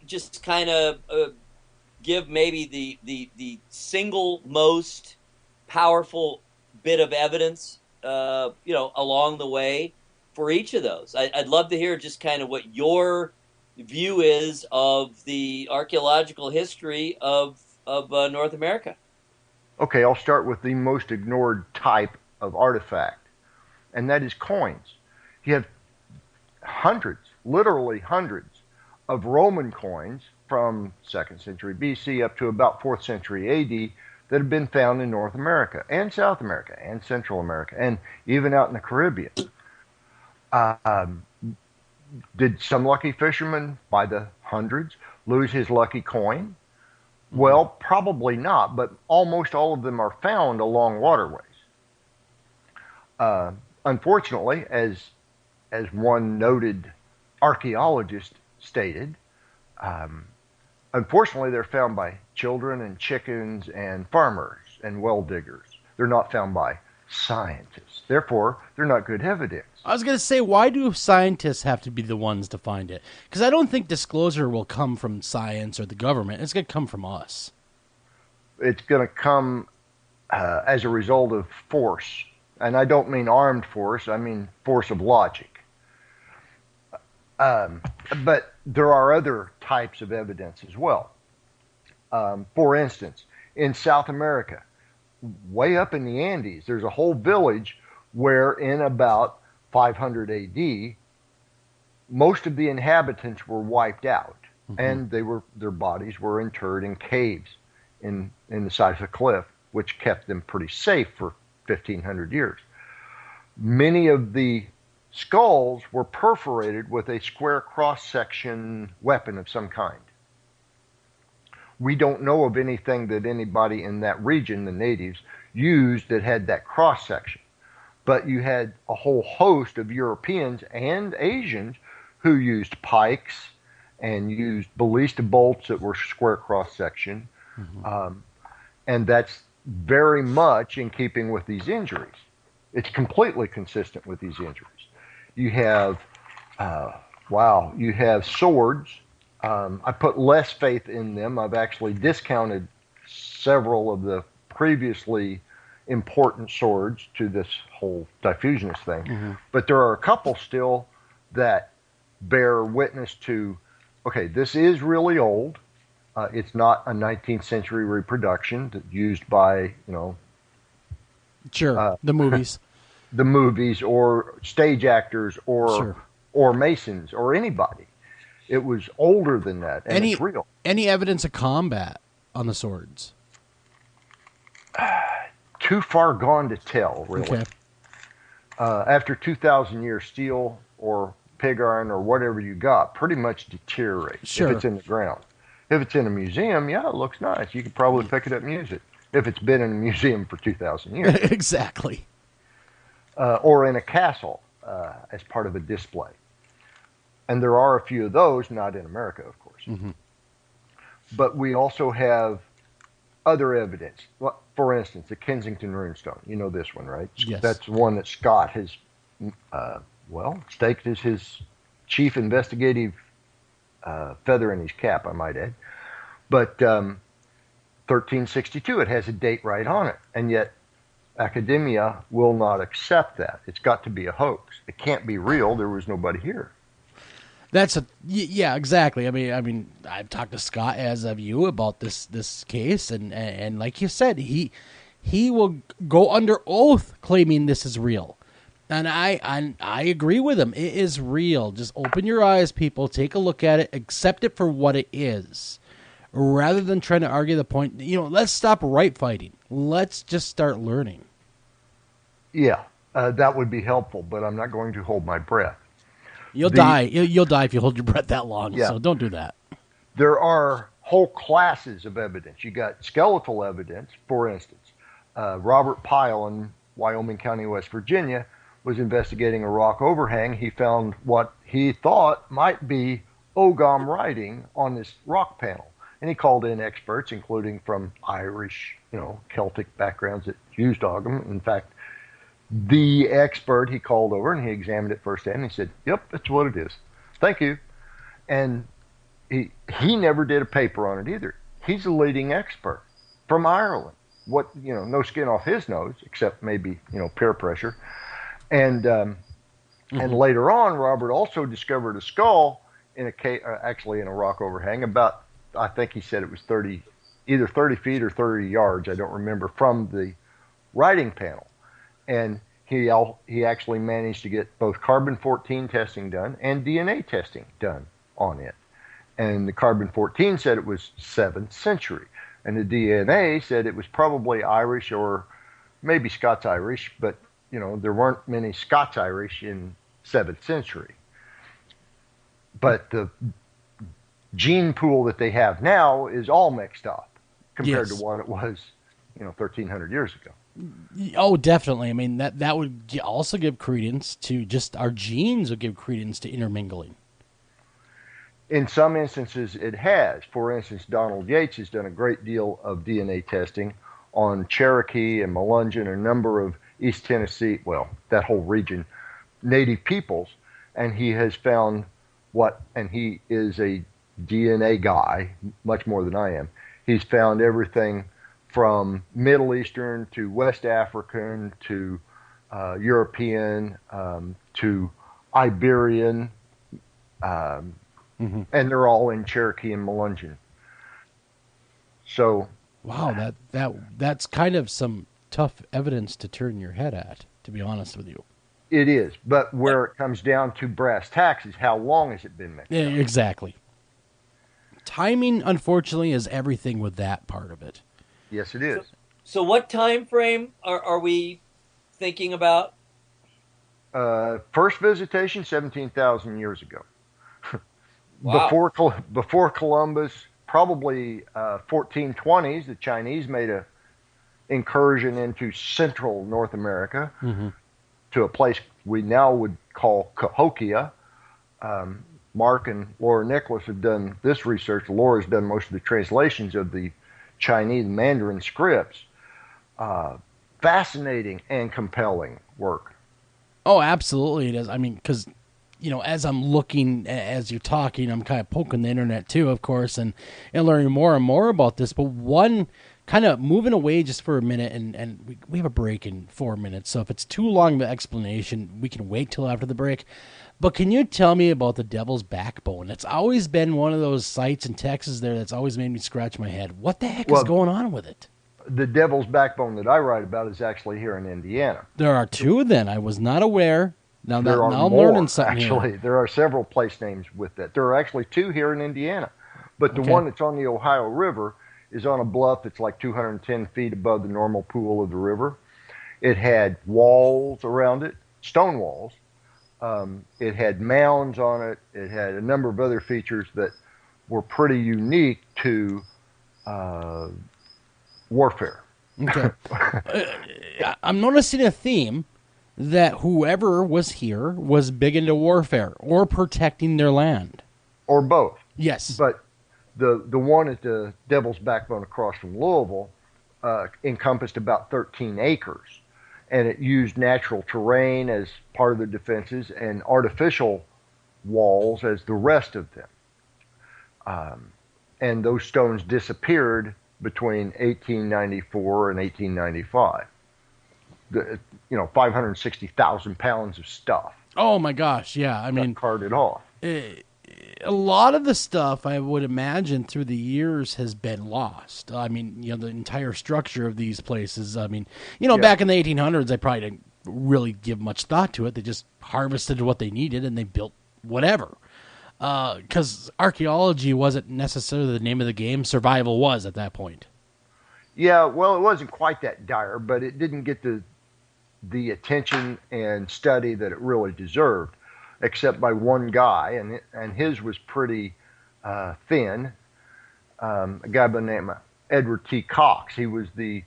just kind of give maybe the single most powerful bit of evidence, along the way for each of those. I'd love to hear just kind of what your view is of the archaeological history of North America. Okay, I'll start with the most ignored type of artifact, and that is coins. You have hundreds, literally hundreds, of Roman coins from 2nd century BC up to about 4th century AD that have been found in North America and South America and Central America and even out in the Caribbean. Did some lucky fisherman by the hundreds lose his lucky coin? Well, probably not, but almost all of them are found along waterways. Unfortunately, as one noted archaeologist stated, unfortunately they're found by children and chickens and farmers and well diggers. They're not found by scientists. Therefore, they're not good evidence. I was going to say, why do scientists have to be the ones to find it? Because I don't think disclosure will come from science or the government. It's going to come from us. It's going to come as a result of force. And I don't mean armed force. I mean force of logic. But there are other types of evidence as well. For instance, in South America, way up in the Andes, there's a whole village where in about 500 AD, most of the inhabitants were wiped out, and their bodies were interred in caves in the side of the cliff, which kept them pretty safe for 1,500 years. Many of the skulls were perforated with a square cross-section weapon of some kind. We don't know of anything that anybody in that region, the natives, used that had that cross-section. But you had a whole host of Europeans and Asians who used pikes and used ballista bolts that were square cross-section. And that's very much in keeping with these injuries. It's completely consistent with these injuries. You have, you have swords. I put less faith in them. I've actually discounted several of the previously important swords to this whole diffusionist thing. But there are a couple still that bear witness to, okay, this is really old. It's not a 19th century reproduction that used by, the movies. The movies or stage actors or masons or anybody. It was older than that, and it's real. Any evidence of combat on the swords? Too far gone to tell, really. Okay. After 2,000 years, steel or pig iron or whatever you got pretty much deteriorates if it's in the ground. If it's in a museum, it looks nice. You could probably pick it up and use it if it's been in a museum for 2,000 years. Exactly. Or in a castle as part of a display. And there are a few of those, not in America, of course. But we also have other evidence. For instance, the Kensington runestone. You know this one, right? Yes. That's one that Scott has, staked as his chief investigative feather in his cap, I might add. But 1362, it has a date right on it. And yet academia will not accept that. It's got to be a hoax. It can't be real. There was nobody here. Yeah, exactly. I mean, I've talked to Scott, as have you, about this case, and like you said, he will go under oath claiming this is real, and I agree with him. It is real. Just open your eyes, people. Take a look at it. Accept it for what it is, rather than trying to argue the point. Let's stop right fighting. Let's just start learning. Yeah, that would be helpful, but I'm not going to hold my breath. You'll die. You'll die if you hold your breath that long. Yeah. So don't do that. There are whole classes of evidence. You got skeletal evidence, for instance. Robert Pyle in Wyoming County, West Virginia, was investigating a rock overhang. He found what he thought might be Ogham writing on this rock panel. And he called in experts, including from Irish Celtic backgrounds that used ogam. In fact, the expert, he called over and he examined it firsthand. And he said, "Yep, that's what it is. Thank you." And he never did a paper on it either. He's a leading expert from Ireland. No skin off his nose, except maybe, peer pressure. And and later on, Robert also discovered a skull in actually in a rock overhang about, I think he said it was either 30 feet or 30 yards, I don't remember, from the writing panel. And he actually managed to get both carbon-14 testing done and DNA testing done on it. And the carbon-14 said it was 7th century. And the DNA said it was probably Irish or maybe Scots-Irish, but, there weren't many Scots-Irish in 7th century. But the gene pool that they have now is all mixed up compared to what it was, 1,300 years ago. Oh, definitely. I mean, that would also give credence to just our genes would give credence to intermingling. In some instances, it has. For instance, Donald Yates has done a great deal of DNA testing on Cherokee and Melungeon, a number of East Tennessee, that whole region, native peoples, and he has found and he is a DNA guy, much more than I am. He's found everything from Middle Eastern to West African to European to Iberian, and they're all in Cherokee and Melungeon. So, wow, that's kind of some tough evidence to turn your head at, to be honest with you. It is, but where it comes down to brass tacks is how long has it been mixed up? Exactly. Timing, unfortunately, is everything with that part of it. Yes, it is. So what time frame are we thinking about? First visitation, 17,000 years ago. Wow. Before Columbus, probably 1420s, the Chinese made a incursion into central North America to a place we now would call Cahokia. Mark and Laura Nicholas have done this research. Laura's done most of the translations of the Chinese Mandarin scripts. Fascinating and compelling work. Oh, absolutely it is. I mean, because, as I'm looking, as you're talking, I'm kind of poking the internet too, of course, and learning more and more about this. But one, kind of moving away just for a minute, and we have a break in 4 minutes. So if it's too long of an explanation, we can wait till after the break. But can you tell me about the Devil's Backbone? It's always been one of those sites in Texas there that's always made me scratch my head. What the heck is going on with it? The Devil's Backbone that I write about is actually here in Indiana. There are two then. I was not aware. Now I'm learning something actually. here. There are several place names with that. There are actually two here in Indiana. But the one that's on the Ohio River is on a bluff that's like 210 feet above the normal pool of the river. It had walls around it, stone walls. It had mounds on it. It had a number of other features that were pretty unique to warfare. Okay. I'm noticing a theme that whoever was here was big into warfare or protecting their land. Or both. Yes. But the one at the Devil's Backbone across from Louisville encompassed about 13 acres. And it used natural terrain as part of the defenses and artificial walls as the rest of them. And those stones disappeared between 1894 and 1895. 560,000 pounds of stuff. Oh my gosh, yeah. I mean, carted off. A lot of the stuff, I would imagine, through the years has been lost. I mean, the entire structure of these places. I mean, back in the 1800s, they probably didn't really give much thought to it. They just harvested what they needed and they built whatever. Because archaeology wasn't necessarily the name of the game. Survival was at that point. Yeah, well, it wasn't quite that dire, but it didn't get the attention and study that it really deserved, except by one guy, and his was pretty thin. A guy by the name of Edward T. Cox. He was the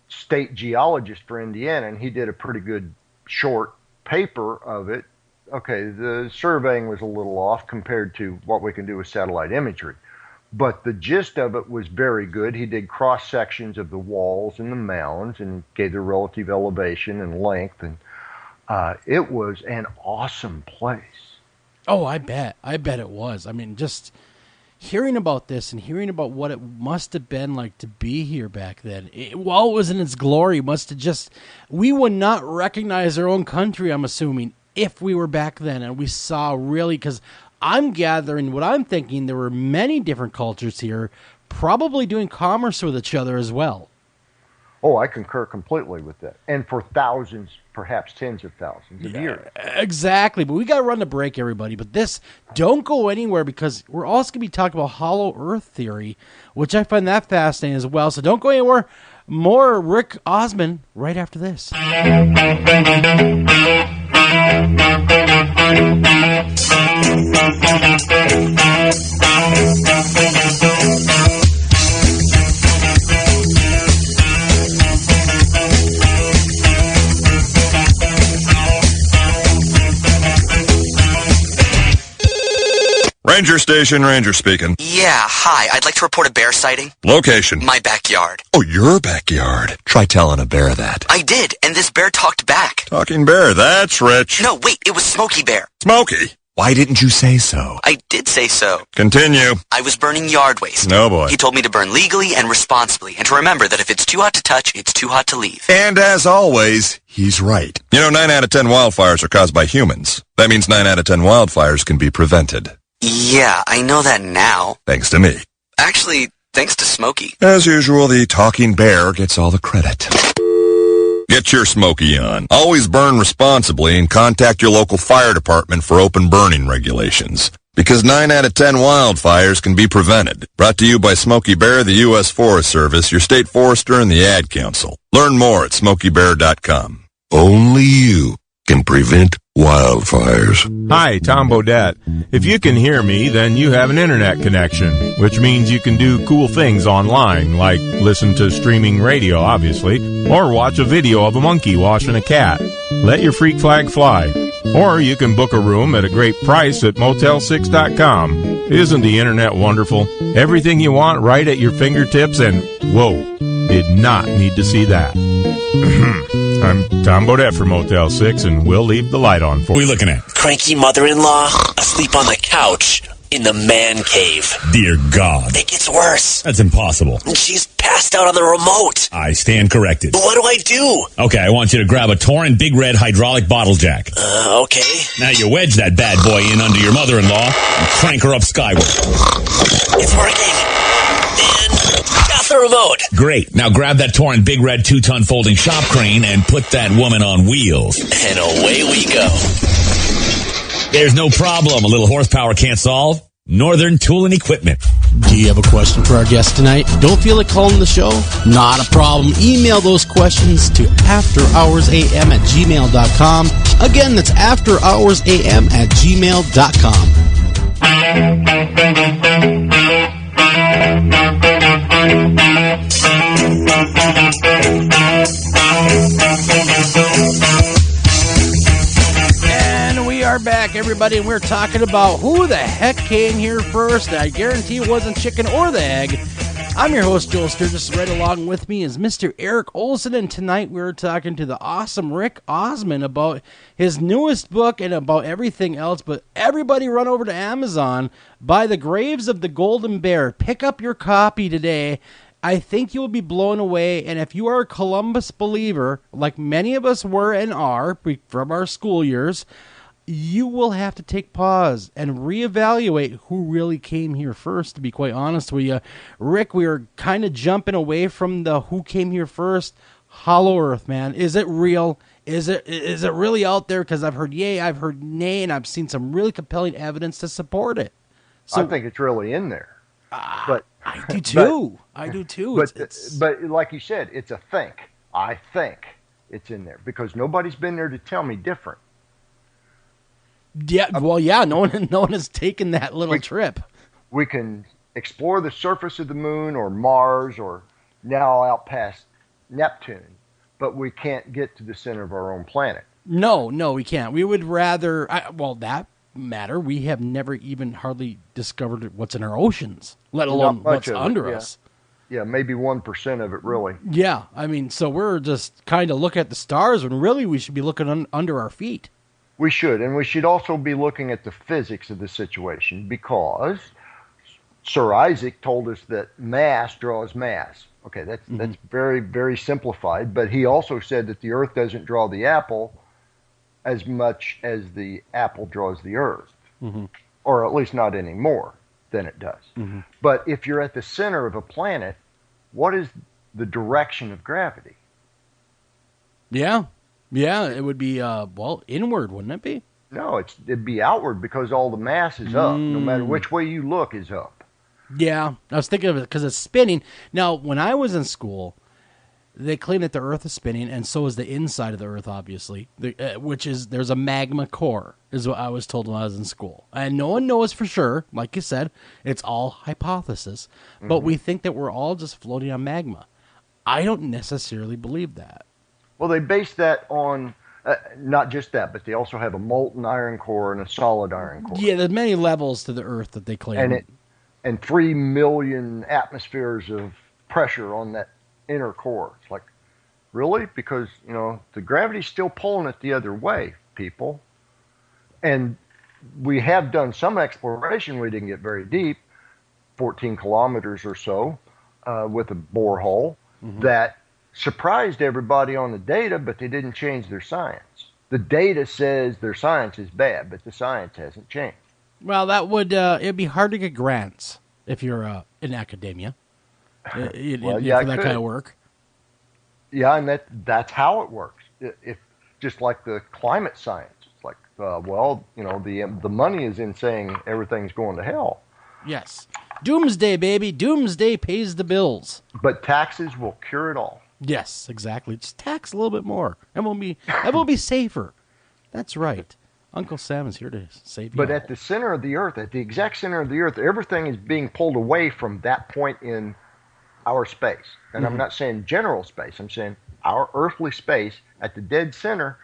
state geologist for Indiana, and he did a pretty good short paper of it. Okay, the surveying was a little off compared to what we can do with satellite imagery, But the gist of it was very good. He did cross sections of the walls and the mounds and gave the relative elevation and length, and it was an awesome place. Oh, I bet it was. I mean, just hearing about this and hearing about what it must have been like to be here back then, while it was in its glory, we would not recognize our own country, I'm assuming, if we were back then and we saw really, because I'm gathering what I'm thinking, there were many different cultures here, probably doing commerce with each other as well. Oh, I concur completely with that. And for thousands, perhaps tens of thousands of years. Exactly. But we got to run the break, everybody. But don't go anywhere, because we're also going to be talking about hollow earth theory, which I find that fascinating as well. So don't go anywhere. More Rick Osmon right after this. Ranger Station, Ranger speaking. Yeah, hi. I'd like to report a bear sighting. Location. My backyard. Oh, your backyard. Try telling a bear that. I did, and this bear talked back. Talking bear, that's rich. No, wait, it was Smokey Bear. Smokey? Why didn't you say so? I did say so. Continue. I was burning yard waste. No, boy. He told me to burn legally and responsibly, and to remember that if it's too hot to touch, it's too hot to leave. And as always, he's right. 9 out of 10 wildfires are caused by humans. That means 9 out of 10 wildfires can be prevented. Yeah, I know that now. Thanks to me. Actually, thanks to Smokey. As usual, the talking bear gets all the credit. Get your Smokey on. Always burn responsibly and contact your local fire department for open burning regulations. Because 9 out of 10 wildfires can be prevented. Brought to you by Smokey Bear, the U.S. Forest Service, your state forester, and the Ad Council. Learn more at smokeybear.com. Only you can prevent wildfires. Hi, Tom Bodette. If you can hear me, then you have an internet connection, which means you can do cool things online, like listen to streaming radio, obviously, or watch a video of a monkey washing a cat. Let your freak flag fly. Or you can book a room at a great price at Motel6.com. Isn't the internet wonderful? Everything you want right at your fingertips, and whoa, did not need to see that. I'm Tom Bodette for Motel 6, and we'll leave the light on for you. What are we looking at? Cranky mother-in-law asleep on the couch in the man cave. Dear God. It gets worse. That's impossible. And she's passed out on the remote. I stand corrected. But what do I do? Okay, I want you to grab a Torrent Big Red hydraulic bottle jack. Okay. Now you wedge that bad boy in under your mother-in-law and crank her up skyward. It's working. And got the remote. Great. Now grab that Torrent Big Red 2-ton folding shop crane and put that woman on wheels. And away we go. There's no problem a little horsepower can't solve. Northern Tool and Equipment. Do you have a question for our guest tonight? Don't feel like calling the show? Not a problem. Email those questions to afterhoursam@gmail.com. Again, that's afterhoursam@gmail.com. And we are back, everybody, and we're talking about who the heck came here first. I guarantee it wasn't chicken or the egg. I'm your host, Joel Sturgis. Right along with me is Mr. Eric Olson, and tonight we're talking to the awesome Rick Osmon about his newest book and about everything else. But everybody run over to Amazon, buy The Graves of the Golden Bear. Pick up your copy today. I think you'll be blown away, and if you are a Columbus believer, like many of us were and are from our school years, you will have to take pause and reevaluate who really came here first, to be quite honest with you. Rick, we are kind of jumping away from the who came here first. Hollow Earth, man. Is it real? Is it really out there? Because I've heard yay, I've heard nay, and I've seen some really compelling evidence to support it. So, I think it's really in there. But I do too. I do too. But like you said, it's a think. I think it's in there because nobody's been there to tell me different. Yeah, well, yeah, no one has taken that little trip. We can explore the surface of the moon or Mars or now out past Neptune, but we can't get to the center of our own planet. No, we can't. We would rather, matter, we have never even hardly discovered what's in our oceans, let alone what's under us. Yeah, maybe 1% of it, really. Yeah, I mean, so we're just kind of looking at the stars when really we should be looking under our feet. We should, and we should also be looking at the physics of the situation, because Sir Isaac told us that mass draws mass. Okay, that's very, very simplified, but he also said that the Earth doesn't draw the apple as much as the apple draws the Earth, or at least not any more than it does. But if you're at the center of a planet, what is the direction of gravity? Yeah, it would be, inward, wouldn't it be? No, it'd be outward, because all the mass is up. No matter which way you look is up. Yeah, I was thinking of it because it's spinning. Now, when I was in school, they claim that the Earth is spinning, and so is the inside of the Earth, obviously, there's a magma core, is what I was told when I was in school. And no one knows for sure. Like you said, it's all hypothesis. But we think that we're all just floating on magma. I don't necessarily believe that. Well, they base that on, not just that, but they also have a molten iron core and a solid iron core. Yeah, there's many levels to the Earth that they claim. And 3 million atmospheres of pressure on that inner core. It's like, really? Because, the gravity's still pulling it the other way, people. And we have done some exploration. We didn't get very deep, 14 kilometers or so, with a borehole that surprised everybody on the data, but they didn't change their science. The data says their science is bad, but the science hasn't changed. Well, that would it'd be hard to get grants if you're in academia. For that kind of work. Yeah, and that's how it works. If just like the climate science, it's like, the money is in saying everything's going to hell. Yes, doomsday, baby. Doomsday pays the bills. But taxes will cure it all. Yes, exactly. Just tax a little bit more, and we'll be safer. That's right. Uncle Sam is here to save you. But at the center of the Earth, at the exact center of the Earth, everything is being pulled away from that point in our space. And I'm not saying general space. I'm saying our earthly space at the dead center,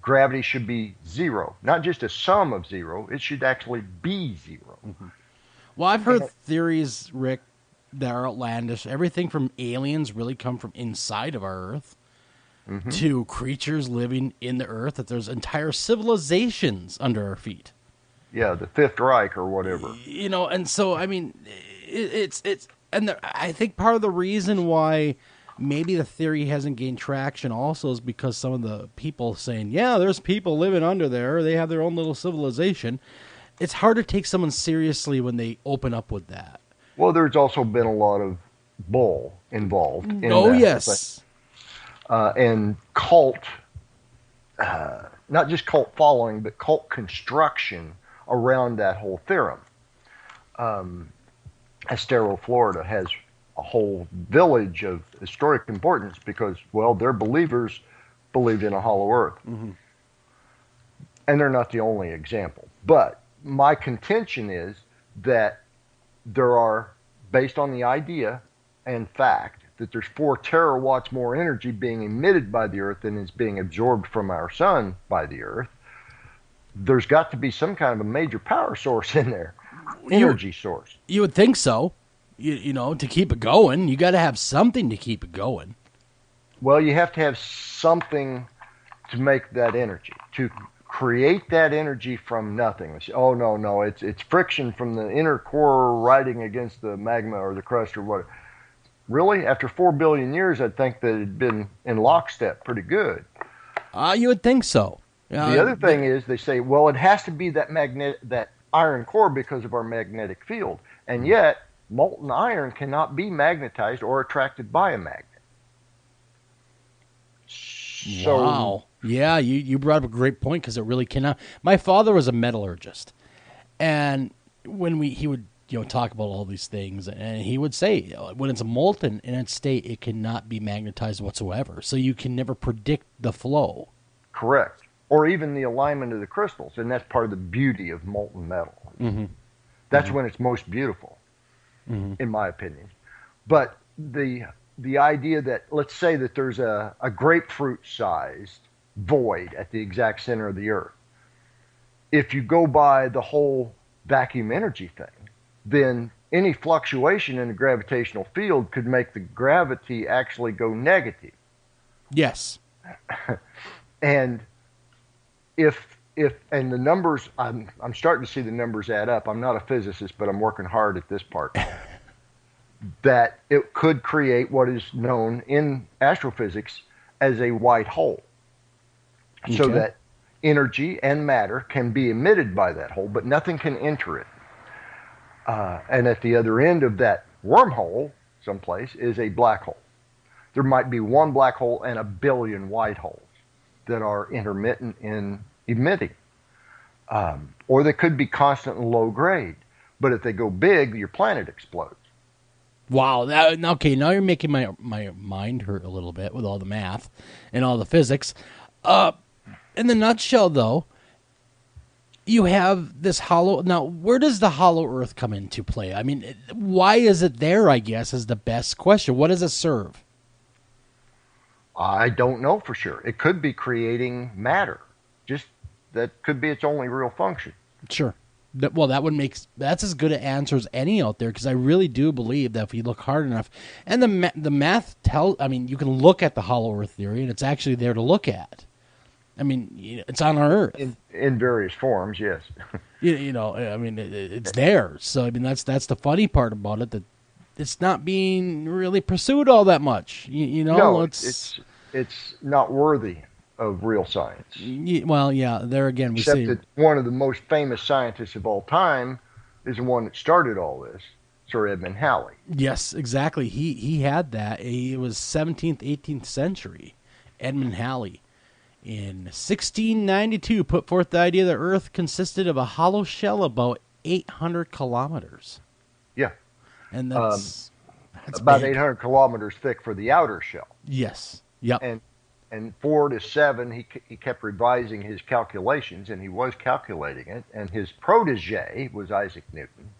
gravity should be zero. Not just a sum of zero. It should actually be zero. Well, I've heard theories, Rick, that are outlandish. Everything from aliens really come from inside of our Earth. To creatures living in the Earth, that there's entire civilizations under our feet. Yeah, the Fifth Reich or whatever. And so, I mean, I think part of the reason why maybe the theory hasn't gained traction also is because some of the people saying, yeah, there's people living under there, they have their own little civilization. It's hard to take someone seriously when they open up with that. Well, there's also been a lot of bull involved in that. Yes. And cult, not just cult following, but cult construction around that whole theorem. Estero, Florida has a whole village of historic importance because, their believers believed in a hollow earth. And they're not the only example. But my contention is that there are, based on the idea and fact, that there's 4 terawatts more energy being emitted by the Earth than is being absorbed from our sun by the Earth. There's got to be some kind of a major power source in there, energy source. You would think so. To keep it going, you got to have something to keep it going. Well, you have to have something to make that energy, to create that energy from nothing. Oh, no, it's friction from the inner core riding against the magma or the crust or whatever. Really? After 4 billion years, I'd think that it'd been in lockstep pretty good. You would think so. The other thing is they say, it has to be that iron core because of our magnetic field. And yet, molten iron cannot be magnetized or attracted by a magnet. So, wow. Yeah, you brought up a great point because it really cannot. My father was a metallurgist. And when he would talk about all these things, and he would say when it's molten in its state, it cannot be magnetized whatsoever. So you can never predict the flow. Correct. Or even the alignment of the crystals, and that's part of the beauty of molten metal. That's when it's most beautiful, in my opinion. But the idea that, let's say that there's a grapefruit-sized void at the exact center of the Earth. if you go by the whole vacuum energy thing, then any fluctuation in the gravitational field could make the gravity actually go negative. Yes. And if and the numbers, I'm starting to see the numbers add up. I'm not a physicist, but I'm working hard at this part. That it could create what is known in astrophysics as a white hole. Okay. So that energy and matter can be emitted by that hole, but nothing can enter it. And at the other end of that wormhole, someplace, is a black hole. There might be one black hole and a billion white holes that are intermittent in emitting. Or they could be constant and low grade. But if they go big, your planet explodes. Wow. Okay, now you're making my mind hurt a little bit with all the math and all the physics. In the nutshell, though, you have this hollow... Now, where does the hollow Earth come into play? I mean, why is it there, I guess, is the best question. What does it serve? I don't know for sure. It could be creating matter. Just that could be its only real function. Sure. Well, that's as good an answer as any out there, because I really do believe that if you look hard enough, and the math you can look at the hollow Earth theory, and it's actually there to look at. I mean, it's on our Earth in various forms. Yes. It's there. So I mean, that's the funny part about it, that it's not being really pursued all that much. No, it's not worthy of real science. Well, yeah, there again we Except see that one of the most famous scientists of all time is the one that started all this, Sir Edmund Halley. Yes, exactly. He had that. He was 17th, 18th century. Edmund Halley, in 1692, put forth the idea that Earth consisted of a hollow shell about 800 kilometers. Yeah. And that's about big. 800 kilometers thick for the outer shell. Yes. Yep. And 4 to 7, he kept revising his calculations, and he was calculating it. And his protege was Isaac Newton.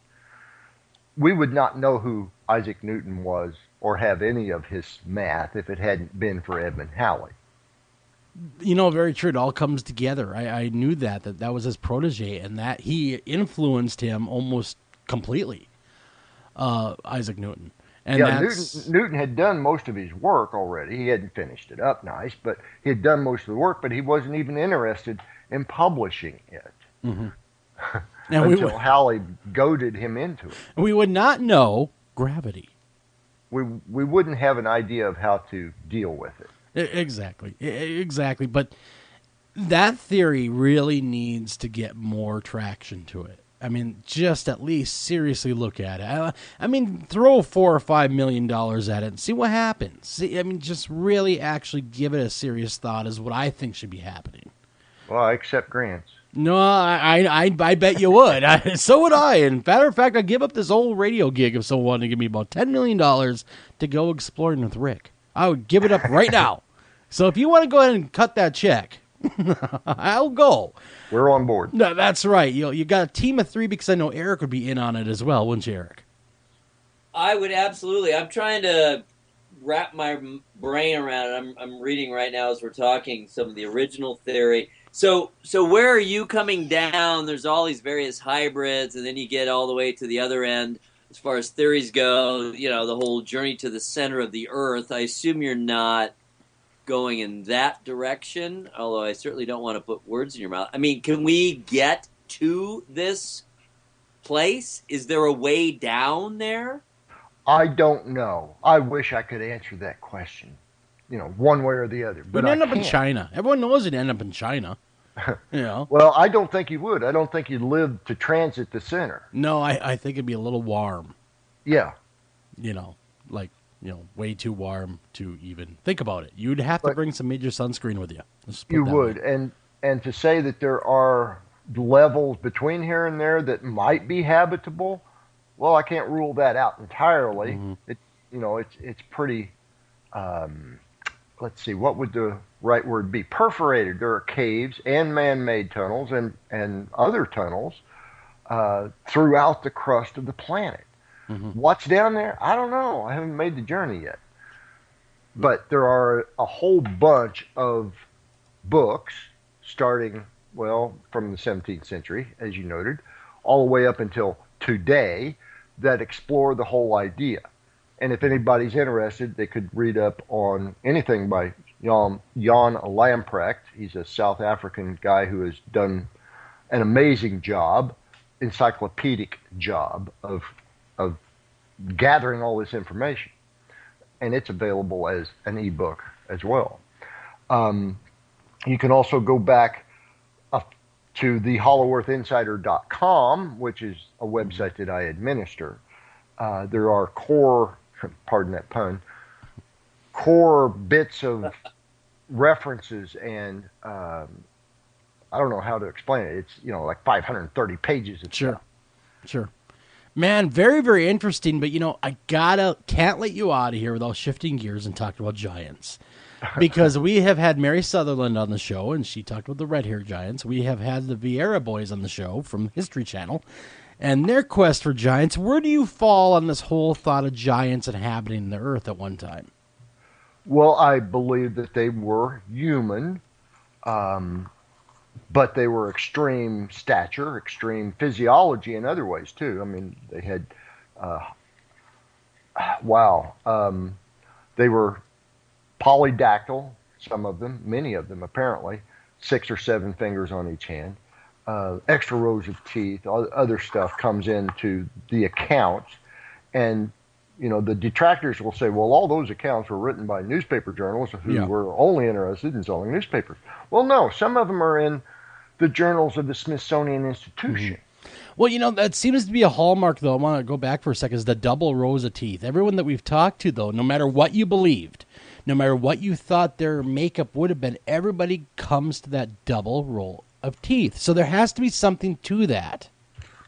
We would not know who Isaac Newton was or have any of his math if it hadn't been for Edmund Halley. Very true. It all comes together. I knew that was his protege, and that he influenced him almost completely, Isaac Newton. And Newton had done most of his work already. He hadn't finished it up nice, but he had done most of the work, but he wasn't even interested in publishing it. Mm-hmm. Until Halley goaded him into it. We would not know gravity. We wouldn't have an idea of how to deal with it. Exactly. But that theory really needs to get more traction to it. I mean, just at least seriously look at it. I mean, throw $4 or $5 million at it and see what happens. Just really actually give it a serious thought is what I think should be happening. Well, I accept grants. No, I bet you would. So would I. And matter of fact, I'd give up this old radio gig if someone wanted to give me about $10 million to go exploring with Rick. I would give it up right now. So if you want to go ahead and cut that check, I'll go. We're on board. No, that's right. You got a team of 3 because I know Eric would be in on it as well, wouldn't you, Eric? I would absolutely. I'm trying to wrap my brain around it. I'm reading right now as we're talking some of the original theory. So where are you coming down? There's all these various hybrids, and then you get all the way to the other end as far as theories go. The whole journey to the center of the Earth. I assume you're not going in that direction, although I certainly don't want to put words in your mouth. I mean, can we get to this place? Is there a way down there? I don't know. I wish I could answer that question, one way or the other. But you'd end up in China. Everyone knows you'd end up in China. Well, I don't think you would. I don't think you'd live to transit the center. No, I think it'd be a little warm. Yeah. Way too warm to even think about it. You'd have to bring some major sunscreen with you. You would. And to say that there are levels between here and there that might be habitable, well, I can't rule that out entirely. Mm-hmm. It's pretty, let's see, what would the right word be? Perforated. There are caves and man-made tunnels and other tunnels throughout the crust of the planet. Mm-hmm. What's down there? I don't know. I haven't made the journey yet. But there are a whole bunch of books, starting well, from the 17th century, as you noted, all the way up until today, that explore the whole idea. And if anybody's interested, they could read up on anything by Jan Lamprecht. He's a South African guy who has done an amazing job, encyclopedic job of gathering all this information. And it's available as an ebook as well. You can also go back to the HollowEarthInsider.com, which is a website that I administer. There are core, pardon that pun, core bits of references and I don't know how to explain it. It's, like 530 pages of stuff. Sure. Man, very, very interesting. But, I can't let you out of here without shifting gears and talking about giants. Because we have had Mary Sutherland on the show, and she talked about the red-haired giants. We have had the Vieira boys on the show from History Channel, and their quest for giants. Where do you fall on this whole thought of giants inhabiting the earth at one time? Well, I believe that they were human, but they were extreme stature, extreme physiology in other ways, too. I mean, they had, they were polydactyl, some of them, many of them apparently, 6 or 7 fingers on each hand, extra rows of teeth, other stuff comes into the accounts. And, the detractors will say, well, all those accounts were written by newspaper journalists who were only interested in selling newspapers. Well, no, some of them are in the journals of the Smithsonian Institution. Mm-hmm. Well, that seems to be a hallmark, though. I want to go back for a second, is the double rows of teeth. Everyone that we've talked to, though, no matter what you believed, no matter what you thought their makeup would have been, everybody comes to that double row of teeth. So there has to be something to that.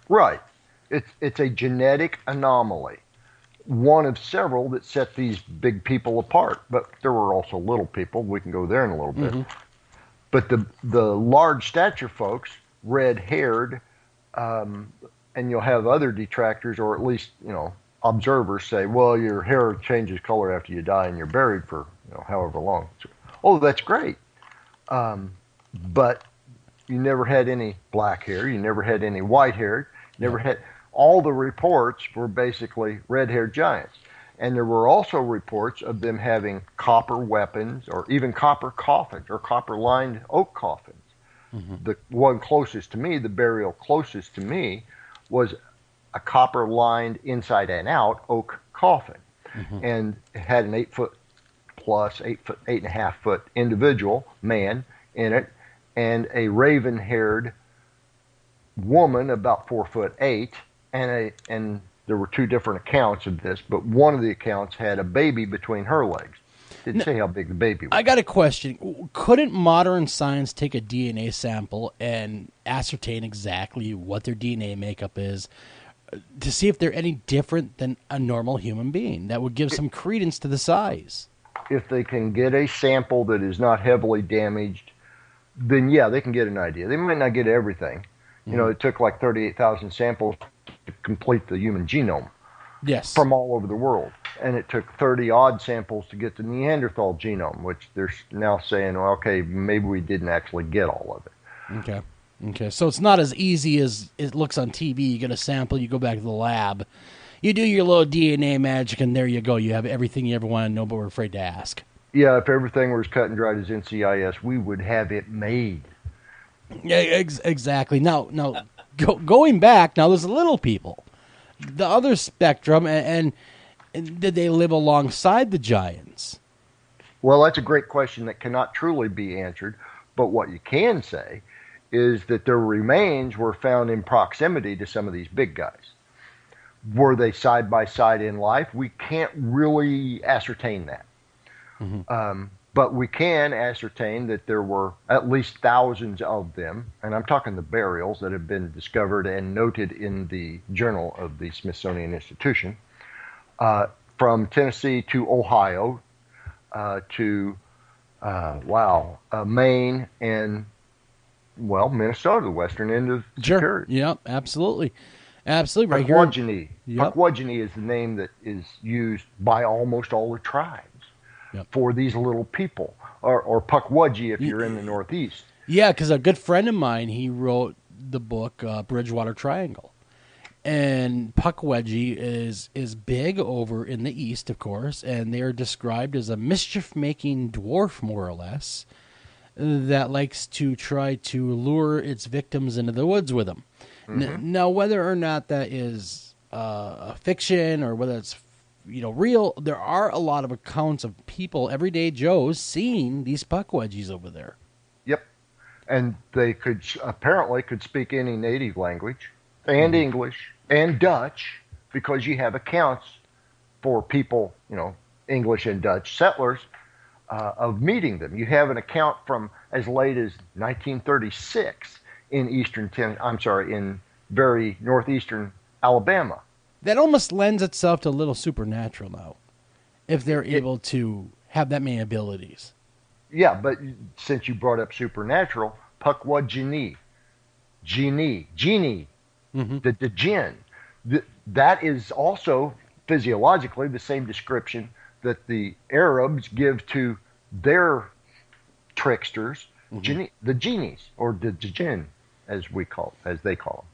Right. It's a genetic anomaly, one of several that set these big people apart. But there were also little people. We can go there in a little bit. Mm-hmm. But the large stature folks, red-haired, and you'll have other detractors, or at least, observers say, well, your hair changes color after you die and you're buried for however long. Oh, that's great. But you never had any black hair. You never had any white hair. Never had. All the reports were basically red-haired giants. And there were also reports of them having copper weapons or even copper coffins or copper-lined oak coffins. Mm-hmm. The one closest to me, the burial closest to me, was a copper-lined inside and out oak coffin. Mm-hmm. And it had an 8-foot plus, 8.5 foot individual man in it, and a raven-haired woman about 4'8", and there were 2 different accounts of this, but one of the accounts had a baby between her legs. Didn't say how big the baby was. I got a question. Couldn't modern science take a DNA sample and ascertain exactly what their DNA makeup is to see if they're any different than a normal human being? That would give some credence to the size. If they can get a sample that is not heavily damaged, then yeah, they can get an idea. They might not get everything. Mm-hmm. It took like 38,000 samples to complete the human genome. Yes. From all over the world. And it took 30-odd samples to get the Neanderthal genome, which they're now saying, well, okay, maybe we didn't actually get all of it. Okay. So it's not as easy as it looks on TV. You get a sample, you go back to the lab, you do your little DNA magic, and there you go. You have everything you ever want to know, but we're afraid to ask. Yeah, if everything were as cut and dried as NCIS, we would have it made. Yeah, exactly. Now, going back, now there's little people. The other spectrum, and did they live alongside the giants? Well, that's a great question that cannot truly be answered. But what you can say is that their remains were found in proximity to some of these big guys. Were they side by side in life? We can't really ascertain that. Mm-hmm. But we can ascertain that there were at least thousands of them, and I'm talking the burials that have been discovered and noted in the Journal of the Smithsonian Institution, from Tennessee to Ohio to Maine and, Minnesota, the western end of Superior. Yep, absolutely. Absolutely, right here. Pukwudgie is the name that is used by almost all the tribes for these little people, or Pukwudgie if you're in the Northeast. Yeah, because a good friend of mine, he wrote the book Bridgewater Triangle. And Pukwudgie is big over in the east, of course, and they are described as a mischief-making dwarf, more or less, that likes to try to lure its victims into the woods with them. Now, whether or not that is a fiction or whether it's real, there are a lot of accounts of people, everyday Joes, seeing these Pukwudgies over there. Yep, and they apparently could speak any native language and English and Dutch, because you have accounts for people, English and Dutch settlers, of meeting them. You have an account from as late as 1936 in very northeastern Alabama. That almost lends itself to a little supernatural now, if they're able to have that many abilities. Yeah, but since you brought up supernatural, Pukwudgie, genie, the jinn, that is also physiologically the same description that the Arabs give to their tricksters, the genies, or the jinn, as they call them.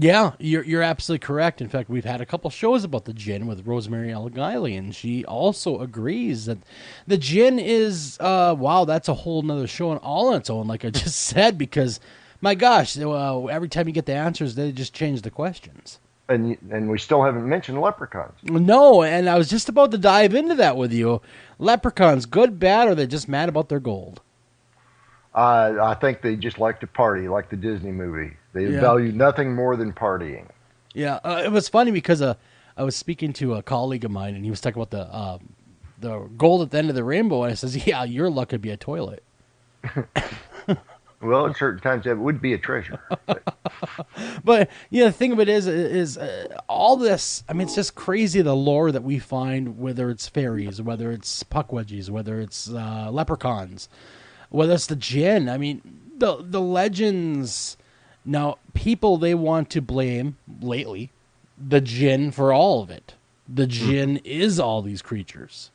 Yeah, you're absolutely correct. In fact, we've had a couple shows about the jinn with Rosemary Algiley, and she also agrees that the jinn is, that's a whole nother show on its own, like I just said, because, my gosh, every time you get the answers, they just change the questions. And we still haven't mentioned leprechauns. No, and I was just about to dive into that with you. Leprechauns, good, bad, or they're just mad about their gold? I think they just like to party, like the Disney movie. They value nothing more than partying. Yeah, it was funny because I was speaking to a colleague of mine, and he was talking about the gold at the end of the rainbow, and I says, "Yeah, your luck could be a toilet." Well, at certain times that would be a treasure. But the thing of it is all this. I mean, it's just crazy the lore that we find, whether it's fairies, whether it's Pukwudgies, whether it's leprechauns, whether it's the jinn. I mean, the legends. Now, people, they want to blame, lately, the jinn for all of it. The jinn is all these creatures.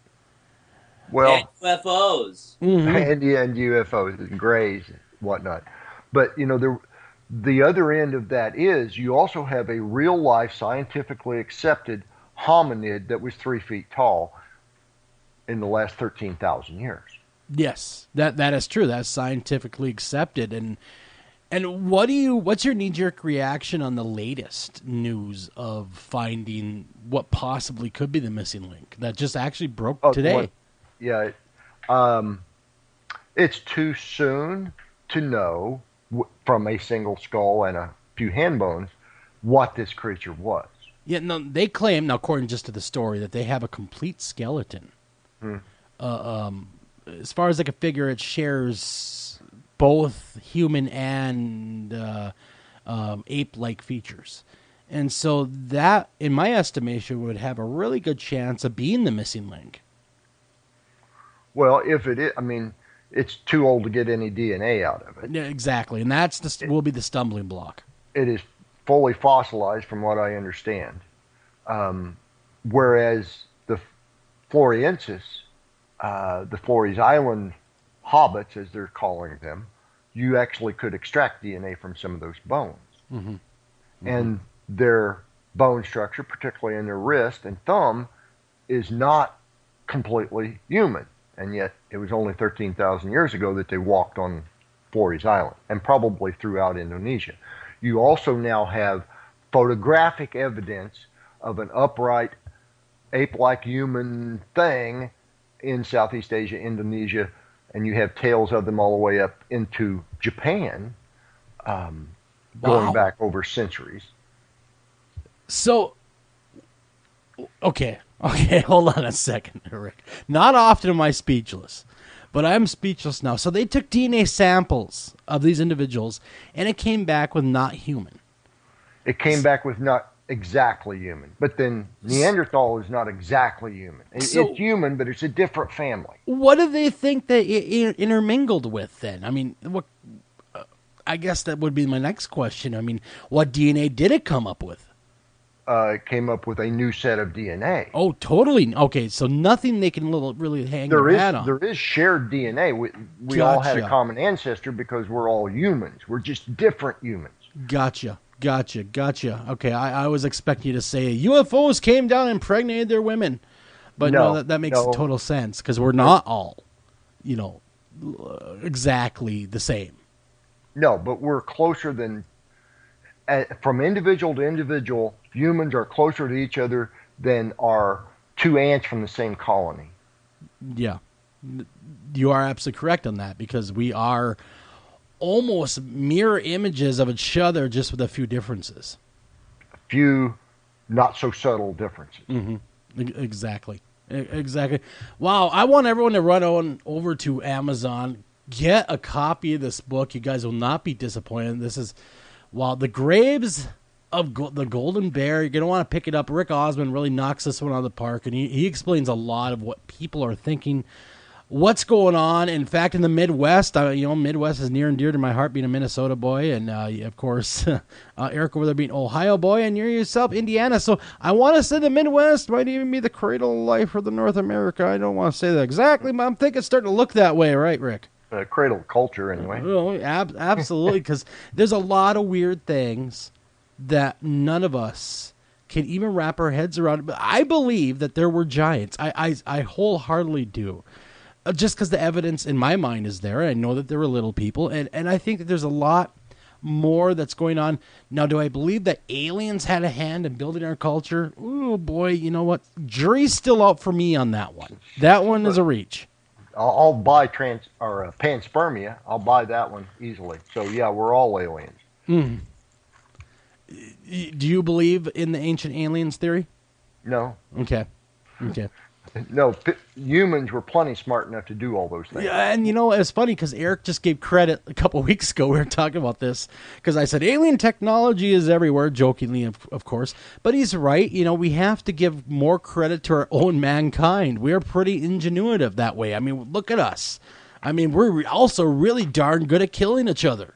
Well, and UFOs. And UFOs and greys and whatnot. But, the other end of that is you also have a real-life, scientifically accepted hominid that was 3 feet tall in the last 13,000 years. Yes, that is true. That's scientifically accepted. And what's your knee-jerk reaction on the latest news of finding what possibly could be the missing link that just actually broke today? It's too soon to know from a single skull and a few hand bones what this creature was. Yeah, no, they claim, now according just to the story, that they have a complete skeleton. As far as I can figure, it shares both human and ape-like features. And so that, in my estimation, would have a really good chance of being the missing link. Well, if it is, it's too old to get any DNA out of it. Yeah, exactly, and that's will be the stumbling block. It is fully fossilized, from what I understand. Whereas the Floriensis, the Flores Island hobbits, as they're calling them, you actually could extract DNA from some of those bones. And their bone structure, particularly in their wrist and thumb, is not completely human. And yet it was only 13,000 years ago that they walked on Flores Island, and probably throughout Indonesia. You also now have photographic evidence of an upright ape-like human thing in Southeast Asia, Indonesia, and you have tales of them all the way up into Japan, going back over centuries. So, okay, hold on a second, Rick. Not often am I speechless, but I'm speechless now. So they took DNA samples of these individuals, and it came back with not human. It came back with not exactly human, but then Neanderthal is not exactly human. It's human, but it's a different family. What do they think that it intermingled with then? I mean, what? I guess that would be my next question. I mean, what DNA did it come up with? came up with a new set of DNA. Oh, totally. Okay, so nothing they can really hang their hat on. There is shared DNA. We all had a Gotcha. common ancestor because we're all humans. We're just different humans. Gotcha. Okay, I was expecting you to say UFOs came down and impregnated their women. But no, that makes total sense because we're not all, exactly the same. No, but we're closer than, from individual to individual, humans are closer to each other than are two ants from the same colony. Yeah, you are absolutely correct on that because we are almost mirror images of each other, just with a few differences. A few not so subtle differences. Mm-hmm. Exactly. Wow, I want everyone to run on over to Amazon, get a copy of this book. You guys will not be disappointed. This is, The Graves of the Golden Bear. You're going to want to pick it up. Rick Osmon really knocks this one out of the park, and he explains a lot of what people are thinking, what's going on. In fact, in the Midwest, Midwest is near and dear to my heart, being a Minnesota boy, and of course, Eric over there being Ohio boy, and you're yourself Indiana. So I want to say the Midwest might even be the cradle of life for the North America. I don't want to say that exactly, but I'm thinking it's starting to look that way, right, Rick? Cradle culture, anyway. Absolutely, because there's a lot of weird things that none of us can even wrap our heads around. But I believe that there were giants. I wholeheartedly do. Just because the evidence in my mind is there. I know that there were little people, and I think that there's a lot more that's going on. Now, do I believe that aliens had a hand in building our culture? Oh, boy, you know what? Jury's still out for me on that one. That one is a reach. I'll buy panspermia. I'll buy that one easily. So, yeah, we're all aliens. Mm. Do you believe in the ancient aliens theory? No. Okay. No, humans were plenty smart enough to do all those things. Yeah, and it's funny because Eric just gave credit a couple of weeks ago. We were talking about this because I said alien technology is everywhere, jokingly, of course. But he's right. We have to give more credit to our own mankind. We are pretty ingenuitive that way. I mean, look at us. I mean, we're also really darn good at killing each other.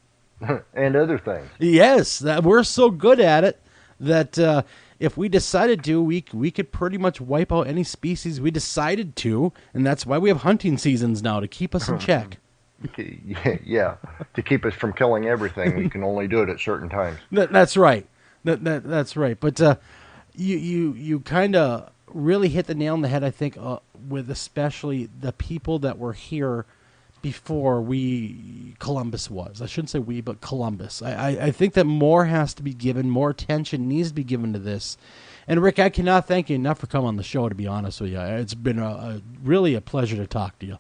And other things. Yes, we're so good at it that if we decided to, we could pretty much wipe out any species we decided to, and that's why we have hunting seasons now, to keep us in check. Yeah, to keep us from killing everything. We can only do it at certain times. That's right. That's right. But you kind of really hit the nail on the head, I think, with especially the people that were here before Columbus was. I shouldn't say we, but Columbus. I think that more has to be given, more attention needs to be given to this. And Rick, I cannot thank you enough for coming on the show, to be honest with you. It's been really a pleasure to talk to you.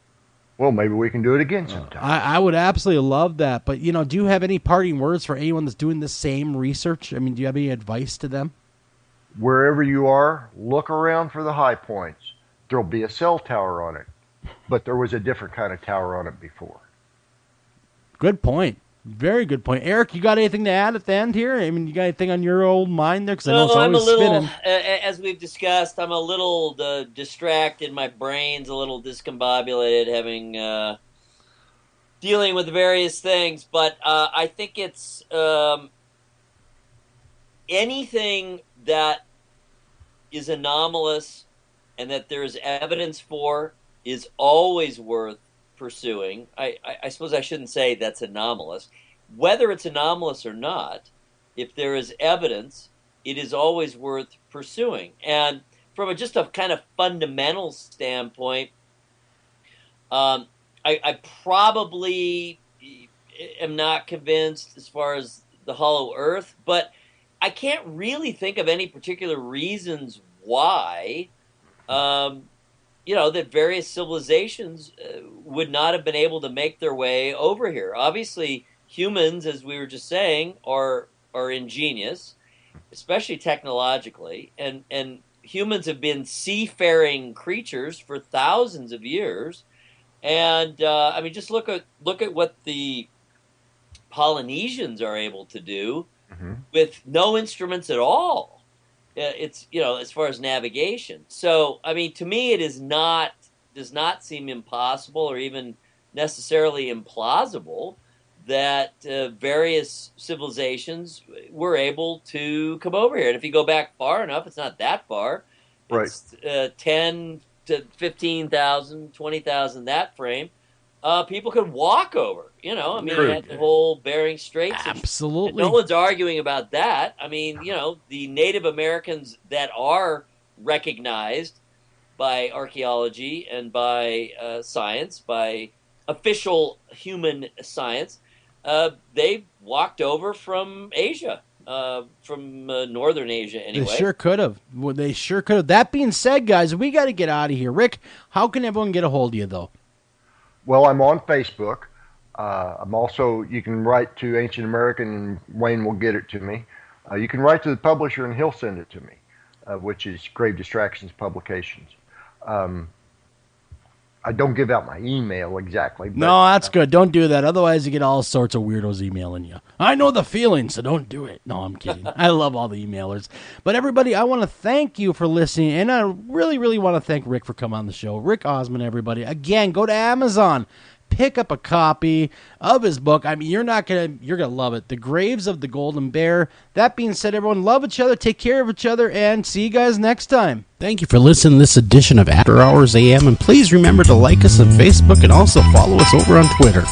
Well, maybe we can do it again sometime. I would absolutely love that. But, do you have any parting words for anyone that's doing the same research? I mean, do you have any advice to them? Wherever you are, look around for the high points. There'll be a cell tower on it. But there was a different kind of tower on it before. Good point. Very good point. Eric, you got anything to add at the end here? I mean, you got anything on your old mind there? Because I know it's always spinning. As we've discussed, I'm a little distracted. My brain's a little discombobulated, having dealing with various things. But I think it's anything that is anomalous and that there is evidence for is always worth pursuing. I suppose I shouldn't say that's anomalous. Whether it's anomalous or not, if there is evidence, it is always worth pursuing. And from just a kind of fundamental standpoint, I probably am not convinced as far as the hollow earth, but I can't really think of any particular reasons why that various civilizations would not have been able to make their way over here. Obviously, humans, as we were just saying, are ingenious, especially technologically, and humans have been seafaring creatures for thousands of years. And just look at what the Polynesians are able to do with no instruments at all. It's as far as navigation. So to me, it does not seem impossible or even necessarily implausible that various civilizations were able to come over here. And if you go back far enough, it's not that far. Right. It's 10 to 15,000, 20,000, that frame. People could walk over. You know, I mean, you had the whole Bering Straits. Absolutely. And no one's arguing about that. I mean, you know, the Native Americans that are recognized by archaeology and by science, by official human science, they walked over from Asia, from northern Asia anyway. They sure could have. Well, they sure could have. That being said, guys, we got to get out of here. Rick, how can everyone get a hold of you, though? Well, I'm on Facebook. I'm also, you can write to Ancient American and Wayne will get it to me. You can write to the publisher and he'll send it to me, which is Grave Distractions Publications. I don't give out my email exactly. But, no, that's good. Don't do that. Otherwise, you get all sorts of weirdos emailing you. I know the feeling, so don't do it. No, I'm kidding. I love all the emailers. But everybody, I want to thank you for listening, and I really, really want to thank Rick for coming on the show. Rick Osmon, everybody. Again, go to Amazon. Pick up a copy of his book. I mean, you're gonna love it. The Graves of the Golden Bear. That being said, everyone, love each other, take care of each other, and see you guys next time. Thank you for listening to this edition of After Hours AM, and please remember to like us on Facebook and also follow us over on Twitter.